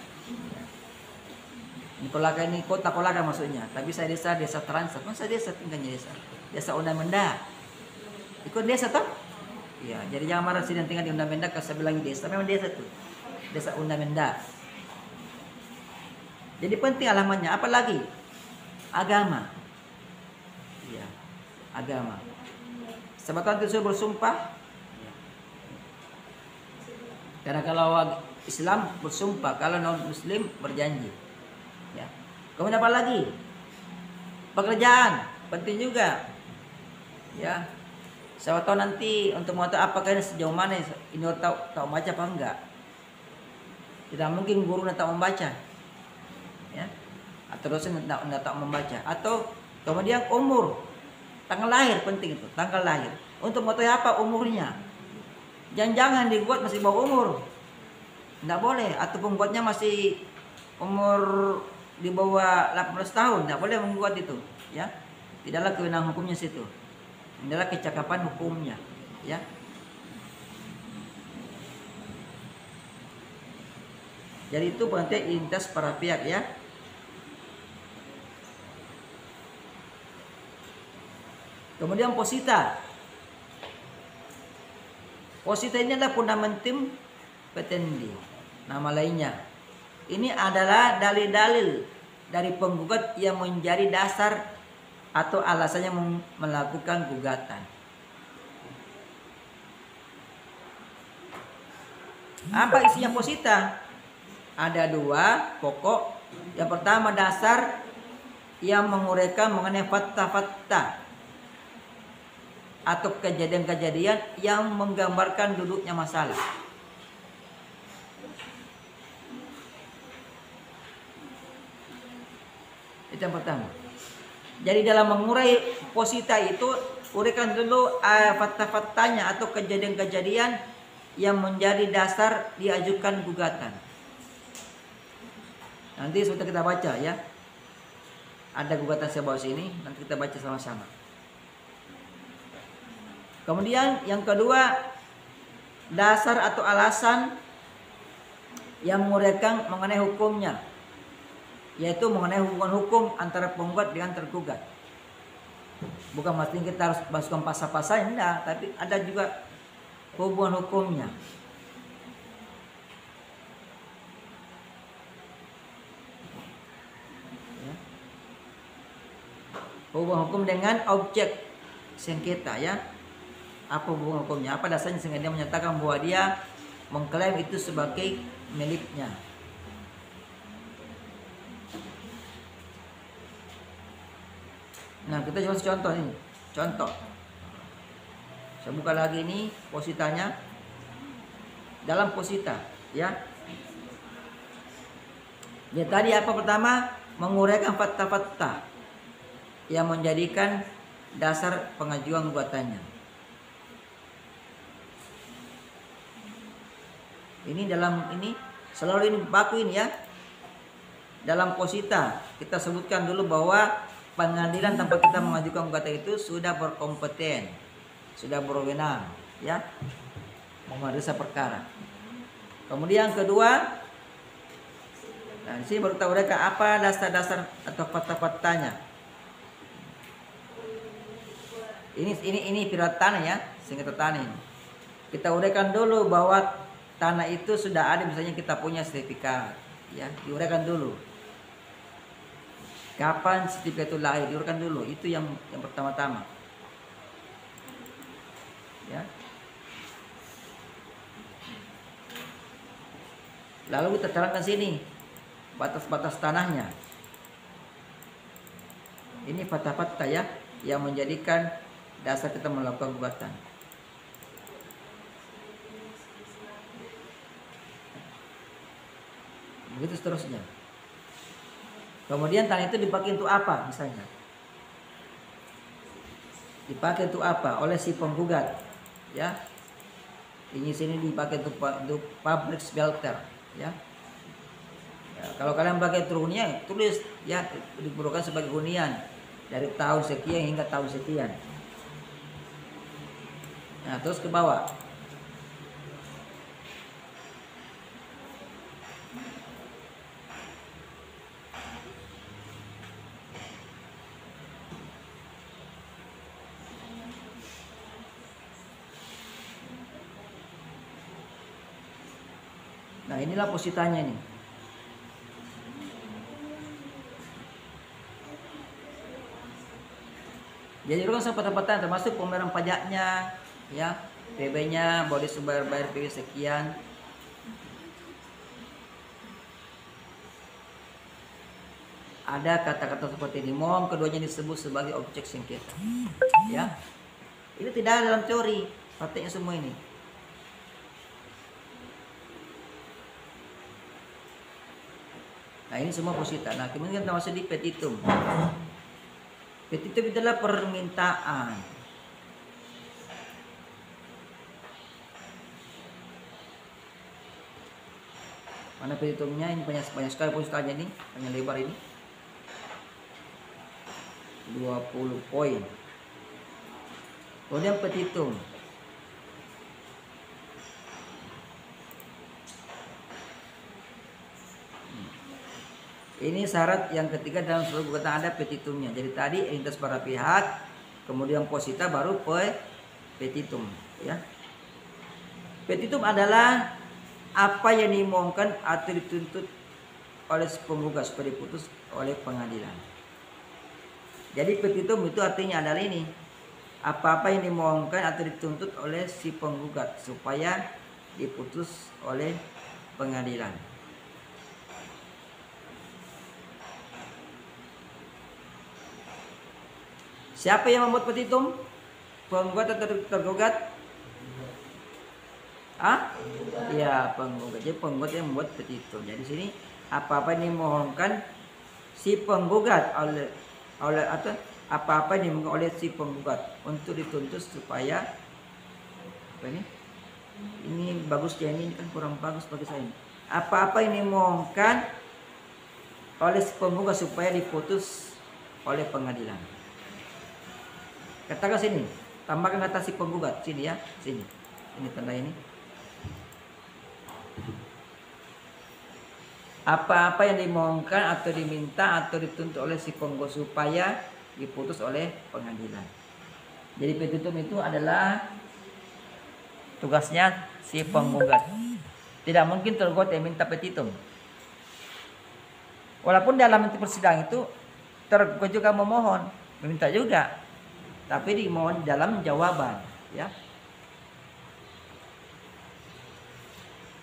Ini Kolaka ini kota Kolaka maksudnya, tapi saya desa Transat. Masa desa tinggalnya desa Undamenda. Ikut desa toh? Ya, jadi jangan marah sih yang tinggal di Undamenda kalau saya bilang desa, memang desa tuh. Desa Undamenda. Jadi penting alamatnya, apalagi agama. Ya, agama. Sebab nanti saya bersumpah. Karena kalau Islam bersumpah, kalau non Muslim berjanji. Ya. Kemudian apa lagi? Pekerjaan, penting juga. Ya. Saya tahu nanti untuk mengetahui apakah ini sejauh mana ini tahu baca apa enggak. Tidak mungkin guru tidak membaca. Ya, atau dosen tidak tahu membaca, atau kemudian umur, tanggal lahir penting itu, tanggal lahir untuk mengetahui apa umurnya. Jangan dibuat masih bawah umur, tidak boleh, atau pembuatnya masih umur di bawah 18 tahun, tidak boleh membuat itu, ya. Tidaklah kewenangan hukumnya situ, adalah kecakapan hukumnya, ya. Jadi itu penting identitas para pihak, ya. Kemudian posita. Posita ini adalah fundamentum petendi. Nama lainnya. Ini adalah dalil-dalil dari penggugat yang menjadi dasar atau alasannya melakukan gugatan. Apa isinya posita? Ada dua pokok. Yang pertama dasar yang menguraikan mengenai fakta-fakta atau kejadian-kejadian yang menggambarkan duduknya masalah. Itu yang pertama. Jadi dalam mengurai posita itu uraikan dulu fakta-faktanya atau kejadian-kejadian yang menjadi dasar diajukan gugatan. Nanti sudah kita baca, ya. Ada gugatan saya bawa sini, nanti kita baca sama-sama. Kemudian yang kedua, dasar atau alasan yang menguraikan mengenai hukumnya, yaitu mengenai hubungan hukum antara penggugat dengan tergugat. Bukan mesti kita harus masukkan pasal-pasal, enggak, tapi ada juga hubungan hukumnya. Ya. Hubungan hukum dengan objek sengketa, ya. Apa hubungan hukumnya? Apa dasarnya sehingga dia menyatakan bahwa dia mengklaim itu sebagai miliknya? Nah, kita coba contoh ini. Contoh. Saya buka lagi ini positanya. Dalam posita, ya. Ya tadi apa pertama? Menguraikan fakta-fakta yang menjadikan dasar pengajuan gugatannya. Ini dalam ini selalu ini baku ini ya. Dalam posita kita sebutkan dulu bahwa pengadilan tempat kita mengajukan gugatan itu sudah berkompeten, sudah berwenang, ya, memeriksa perkara. Kemudian kedua, nah di sini baru kita uraikan apa dasar-dasar atau fakta-faktanya. Ini pirat tanah ya, sengketa tanah ini. Kita uraikan dulu bahwa tanah itu sudah ada, misalnya kita punya sertifikat, ya, diuraikan dulu. Kapan sertifikat itu lahir, diuraikan dulu. Itu yang pertama-tama. Ya. Lalu kita terangkan sini batas-batas tanahnya. Ini fakta-fakta ya yang menjadikan dasar kita melakukan gugatan. Begitu seterusnya. Kemudian tanah itu dipakai untuk apa misalnya? Dipakai untuk apa? Oleh si penggugat, ya. Ini sini dipakai untuk public smelter, ya. Ya, kalau kalian pakai hunian, tulis ya diperlukan sebagai hunian dari tahun sekian hingga tahun sekian. Nah, terus ke bawah. Nah, inilah positanya nih. Jadi itu kan sempat-tempatan termasuk pembayaran pajaknya, ya, PB-nya, boleh bayar PB sekian. Ada kata-kata seperti ini, mohon keduanya disebut sebagai objek sengketa. Ya. Ini tidak ada dalam teori, prakteknya semua ini. Nah, ini semua posita. Nah, kemudian kita masuk di petitum. Petitum adalah permintaan. Mana petitumnya? Ini banyak sekali positanya ini, panjang lebar ini. 20 poin. Kemudian petitum. Ini syarat yang ketiga dalam surat gugatan ada petitumnya. Jadi tadi identitas para pihak, kemudian posita, baru petitum. Ya. Petitum adalah apa yang dimohonkan atau dituntut oleh penggugat supaya diputus oleh pengadilan. Jadi petitum itu artinya adalah ini, apa-apa yang dimohonkan atau dituntut oleh si penggugat supaya diputus oleh pengadilan. Siapa yang membuat petitum? Penggugat atau tergugat? Ya, penggugat. Jadi penggugat yang membuat petitum. Jadi sini apa-apa yang dimohonkan si penggugat oleh atau apa-apa yang dimohonkan oleh si penggugat untuk dituntut supaya apa ini? Ini bagus ya, ini kan kurang bagus bagi saya. Apa-apa yang dimohonkan oleh si penggugat supaya diputus oleh pengadilan. Katakan sini, tambahkan kata si penggugat sini ya, sini. Ini tanda ini. Apa-apa yang dimohonkan atau diminta atau dituntut oleh si penggugat supaya diputus oleh pengadilan. Jadi petitum itu adalah tugasnya si penggugat. Tidak mungkin tergugat yang minta petitum. Walaupun dalam persidangan itu tergugat juga memohon, meminta juga. Tapi dimohon dalam jawaban, ya.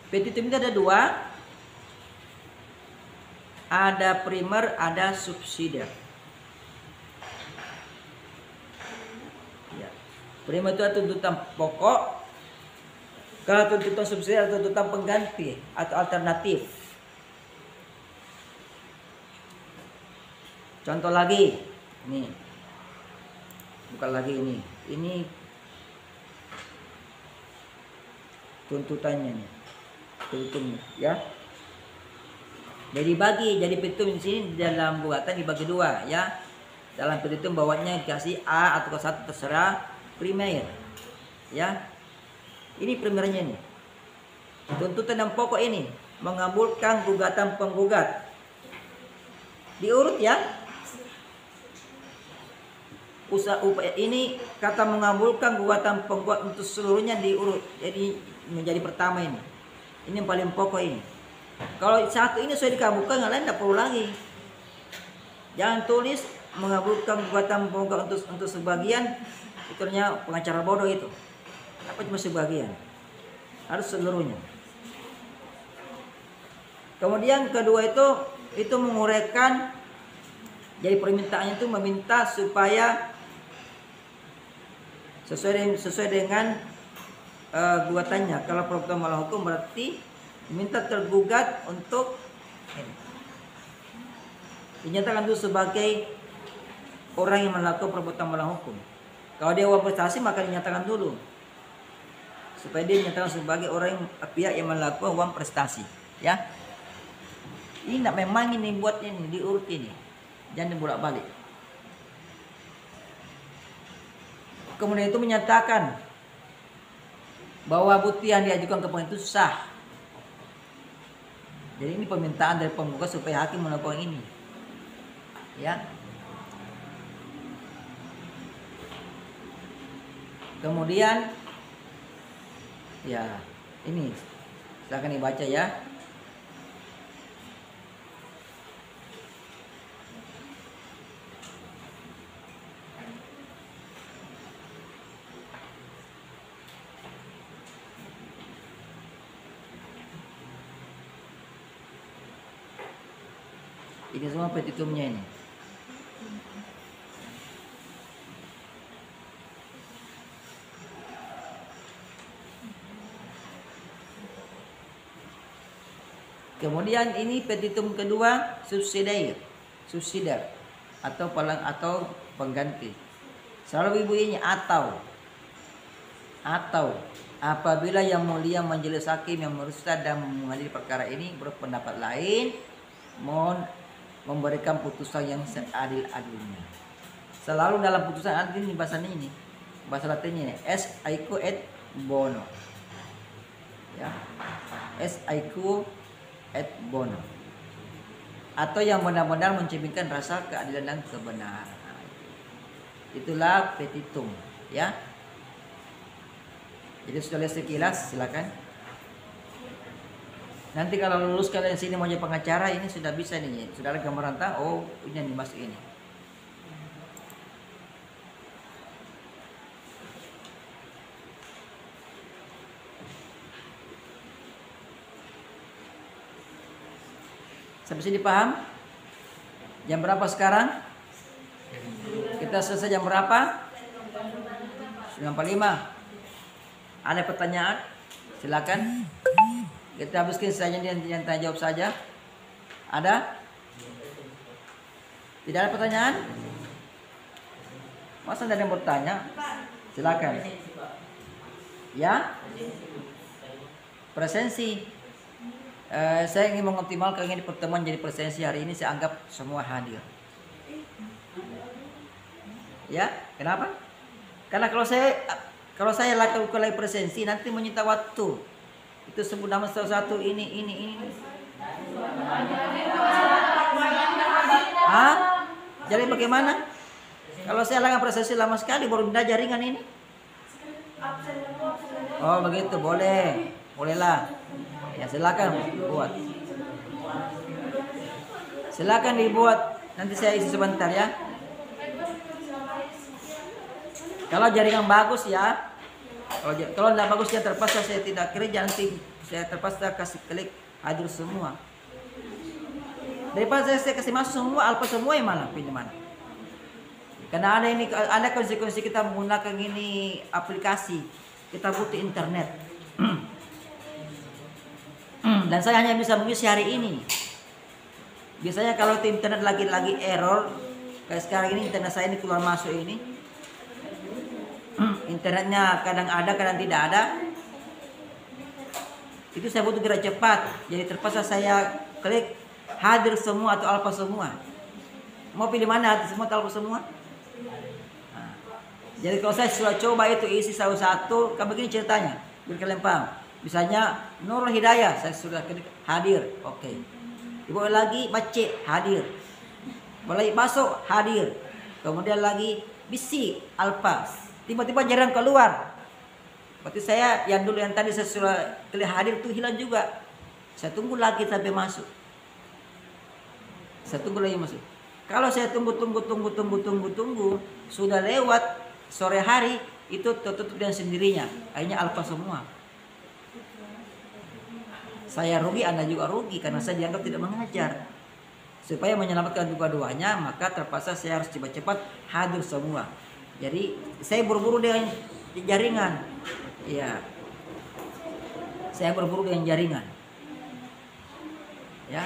Petitum itu ada dua, ada primer, ada subsidiar. Ya. Primer itu tuntutan pokok, kalau tuntutan subsidiar atau tuntutan pengganti atau alternatif. Contoh lagi, nih, bukan lagi ini tuntutannya nih, tuntutannya, ya. Jadi petitum di sini dalam gugatan dibagi dua, ya. Dalam petitum bawahnya dikasih A atau ke-1 terserah primer, ya. Ini primernya nih. Tuntutan yang pokok ini mengabulkan gugatan penggugat. Diurut ya. Ini kata mengabulkan gugatan penggugat untuk seluruhnya diurut. Jadi menjadi pertama ini. Ini yang paling pokok ini. Kalau satu ini sudah dikabulkan, yang lain tidak perlu lagi. Jangan tulis mengabulkan gugatan penggugat untuk sebagian, itu ternyata pengacara bodoh itu. Apa cuma sebagian? Harus seluruhnya. Kemudian kedua itu menguraikan, jadi permintaannya itu meminta supaya sesuai dengan gugatannya. Kalau perbuatan melawan hukum berarti minta tergugat untuk dinyatakan itu sebagai orang yang melakukan perbuatan melawan hukum. Kalau dia uang prestasi maka dinyatakan dulu supaya dia dinyatakan sebagai orang pihak yang melakukan uang prestasi, ya. Ini nak memang ini buatnya ini diurut ini, jangan dibolak-balik. Kemudian itu menyatakan bahwa bukti yang diajukan ke pengadilan itu sah. Jadi ini permintaan dari penggugat supaya hakim melakukan ini, ya. Kemudian, ya ini silakan dibaca ya. Ini semua petitumnya ini. Kemudian ini petitum kedua subsidiar atau pengganti. Selalu ibu-ibunya atau apabila yang mulia majelis hakim yang merusakkan dan mengadili perkara ini berpendapat lain, mohon memberikan putusan yang seadil-adilnya. Selalu dalam putusan adil ini bahasanya ini, bahasa Latinnya ini, es aequo et bono, ya, es aequo et bono, atau yang benar-benar mencerminkan rasa keadilan dan kebenaran. Itulah petitum, ya. Jadi sudah lihat sekilas, silakan. Nanti kalau lulus kalian sini mau jadi pengacara, ini sudah bisa nih, sudah ada gambaran tahu. Oh, ini yang dimaksud ini. Sampai sini paham? Jam berapa sekarang? Kita selesai jam berapa? 9.45. Ada pertanyaan? Silakan. Kita habiskan saja yang tanya jawab saja. Ada? Tidak ada pertanyaan? Masa tidak ada yang bertanya? Silakan. Ya? Presensi. Saya ingin mengoptimalkan ini pertemuan jadi presensi hari ini. Saya anggap semua hadir. Ya? Kenapa? Karena kalau saya lakukan lagi presensi nanti menyita waktu. Itu sebut nama salah satu ini. Jadi bagaimana? Kalau saya lakukan presensi lama sekali baru pindah jaringan ini. Oh begitu, bolehlah. Ya silakan buat. Silakan dibuat. Nanti saya isi sebentar ya. Kalau jaringan bagus ya. Kalau tidak bagus ya terpaksa saya tidak kerja, nanti saya terpaksa kasih klik hadir semua. Daripada saya kasih masuk semua, alfa semua yang mana pilih mana? Karena ada konsekuensi kita menggunakan ini aplikasi, kita butuh internet. Dan saya hanya bisa mengisi hari ini. Biasanya kalau internet lagi error, Kayak sekarang ini internet saya ini keluar masuk ini. Internetnya kadang ada, kadang tidak ada. Itu saya butuh gerak cepat. Jadi terpaksa saya klik hadir semua atau alfa semua. Mau pilih mana, hadir semua atau alfa semua? Nah, jadi kalau saya sudah coba itu isi satu-satu, kan begini ceritanya. Biar kalian paham. Misalnya Nurul Hidayah, saya sudah klik hadir, oke. Dibawa lagi baca hadir. Mulai masuk hadir. Kemudian lagi bisi alfa. Tiba-tiba jarang keluar. Berarti saya yang dulu yang tadi saya sudah klik hadir itu hilang juga. Saya tunggu lagi sampai masuk. Saya tunggu lagi masuk. Kalau saya tunggu sudah lewat sore hari itu tertutup dengan sendirinya. Akhirnya alfa semua. Saya rugi, Anda juga rugi karena saya dianggap tidak mengajar. Supaya menyelamatkan dua-duanya, maka terpaksa saya harus cepat-cepat hadir semua. Jadi saya berburu dengan jaringan. Ya. Saya berburu dengan jaringan. Ya.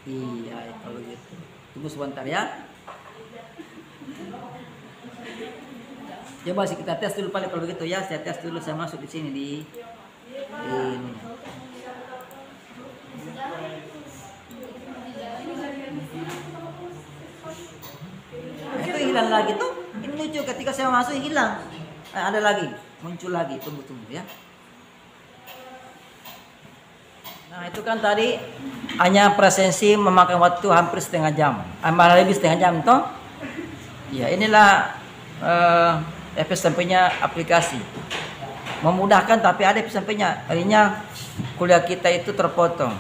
Iya, kalau gitu. Tunggu sebentar ya. Coba sih kita tes dulu paling kalau begitu ya. Saya tes dulu, saya masuk di sini di ini. Nah, itu hilang lagi tuh. Ini lucu ketika saya masuk hilang. Ada lagi, muncul lagi. Tunggu ya. Nah, itu kan tadi hanya presensi memakan waktu hampir setengah jam. Malah lebih setengah jam toh. Ya, inilah efek sampingnya aplikasi. Memudahkan tapi ada efek sampingnya. Akhirnya kuliah kita itu terpotong.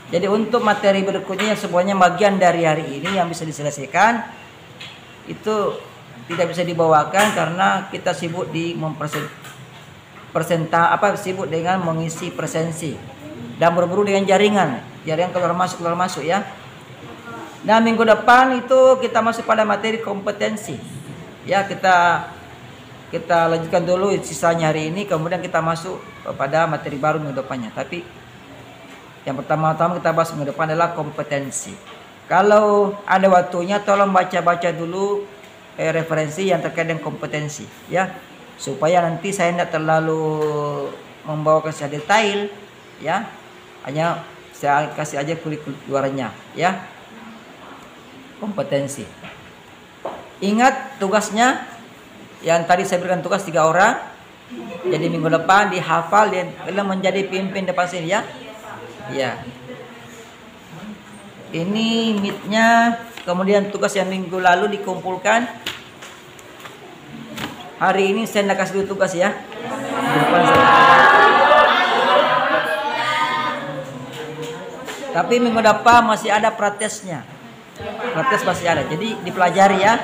Jadi untuk materi berikutnya yang semuanya bagian dari hari ini yang bisa diselesaikan itu tidak bisa dibawakan karena kita sibuk di sibuk dengan mengisi presensi dan berburu dengan jaringan keluar masuk ya. Nah, minggu depan itu kita masuk pada materi kompetensi. Ya, kita lanjutkan dulu sisanya hari ini, kemudian kita masuk pada materi baru minggu depannya. Tapi yang pertama-tama kita bahas minggu depan adalah kompetensi. Kalau ada waktunya tolong baca-baca dulu referensi yang terkait dengan kompetensi ya, supaya nanti saya tidak terlalu membawakan secara detail ya, hanya saya kasih aja kulit luarnya ya. Kompetensi, ingat tugasnya yang tadi saya berikan tugas 3 orang, jadi minggu depan dihafal dan menjadi pimpin depan sini ya. Ya, ini meetnya, kemudian tugas yang minggu lalu dikumpulkan. Hari ini saya nak kasih dulu tugas ya. Tapi minggu depan masih ada praktesnya. Praktes masih ada, jadi dipelajari ya.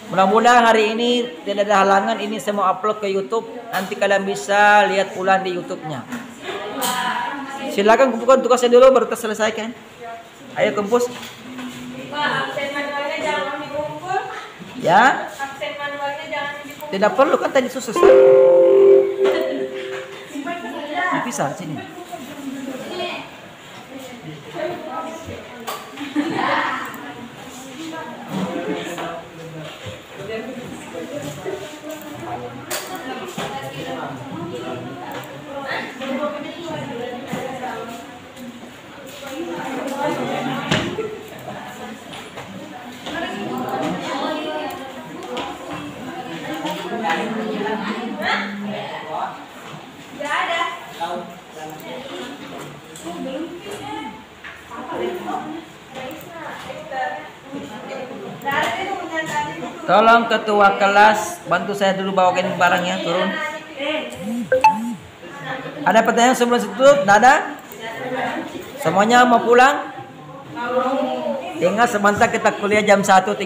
Mudah-mudahan hari ini tidak ada halangan. Ini saya mau upload ke YouTube. Nanti kalian bisa lihat ulang di YouTube-nya. Silakan kumpulkan tugasnya dulu baru kita selesaikan. Ayo kumpul. Absen manualnya jangan dikumpul. Ya. Absen manualnya jangan dikumpul. Tidak perlu kan tadi susah. Bisa sini. Tolong ketua kelas bantu saya dulu bawakan barangnya turun. Ada pertanyaan sebelum tutup? Tidak ada? Semuanya mau pulang? Tinggal sebentar kita kuliah jam 1.30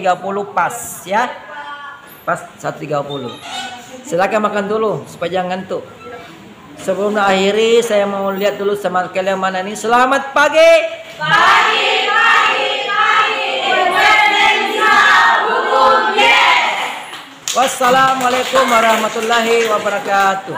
pas ya. Pas 1.30. Silakan makan dulu supaya jangan ngantuk. Sebelum akhiri saya mau lihat dulu sama kalian mana nih. Selamat pagi. Pagi. Wassalamualaikum warahmatullahi wabarakatuh.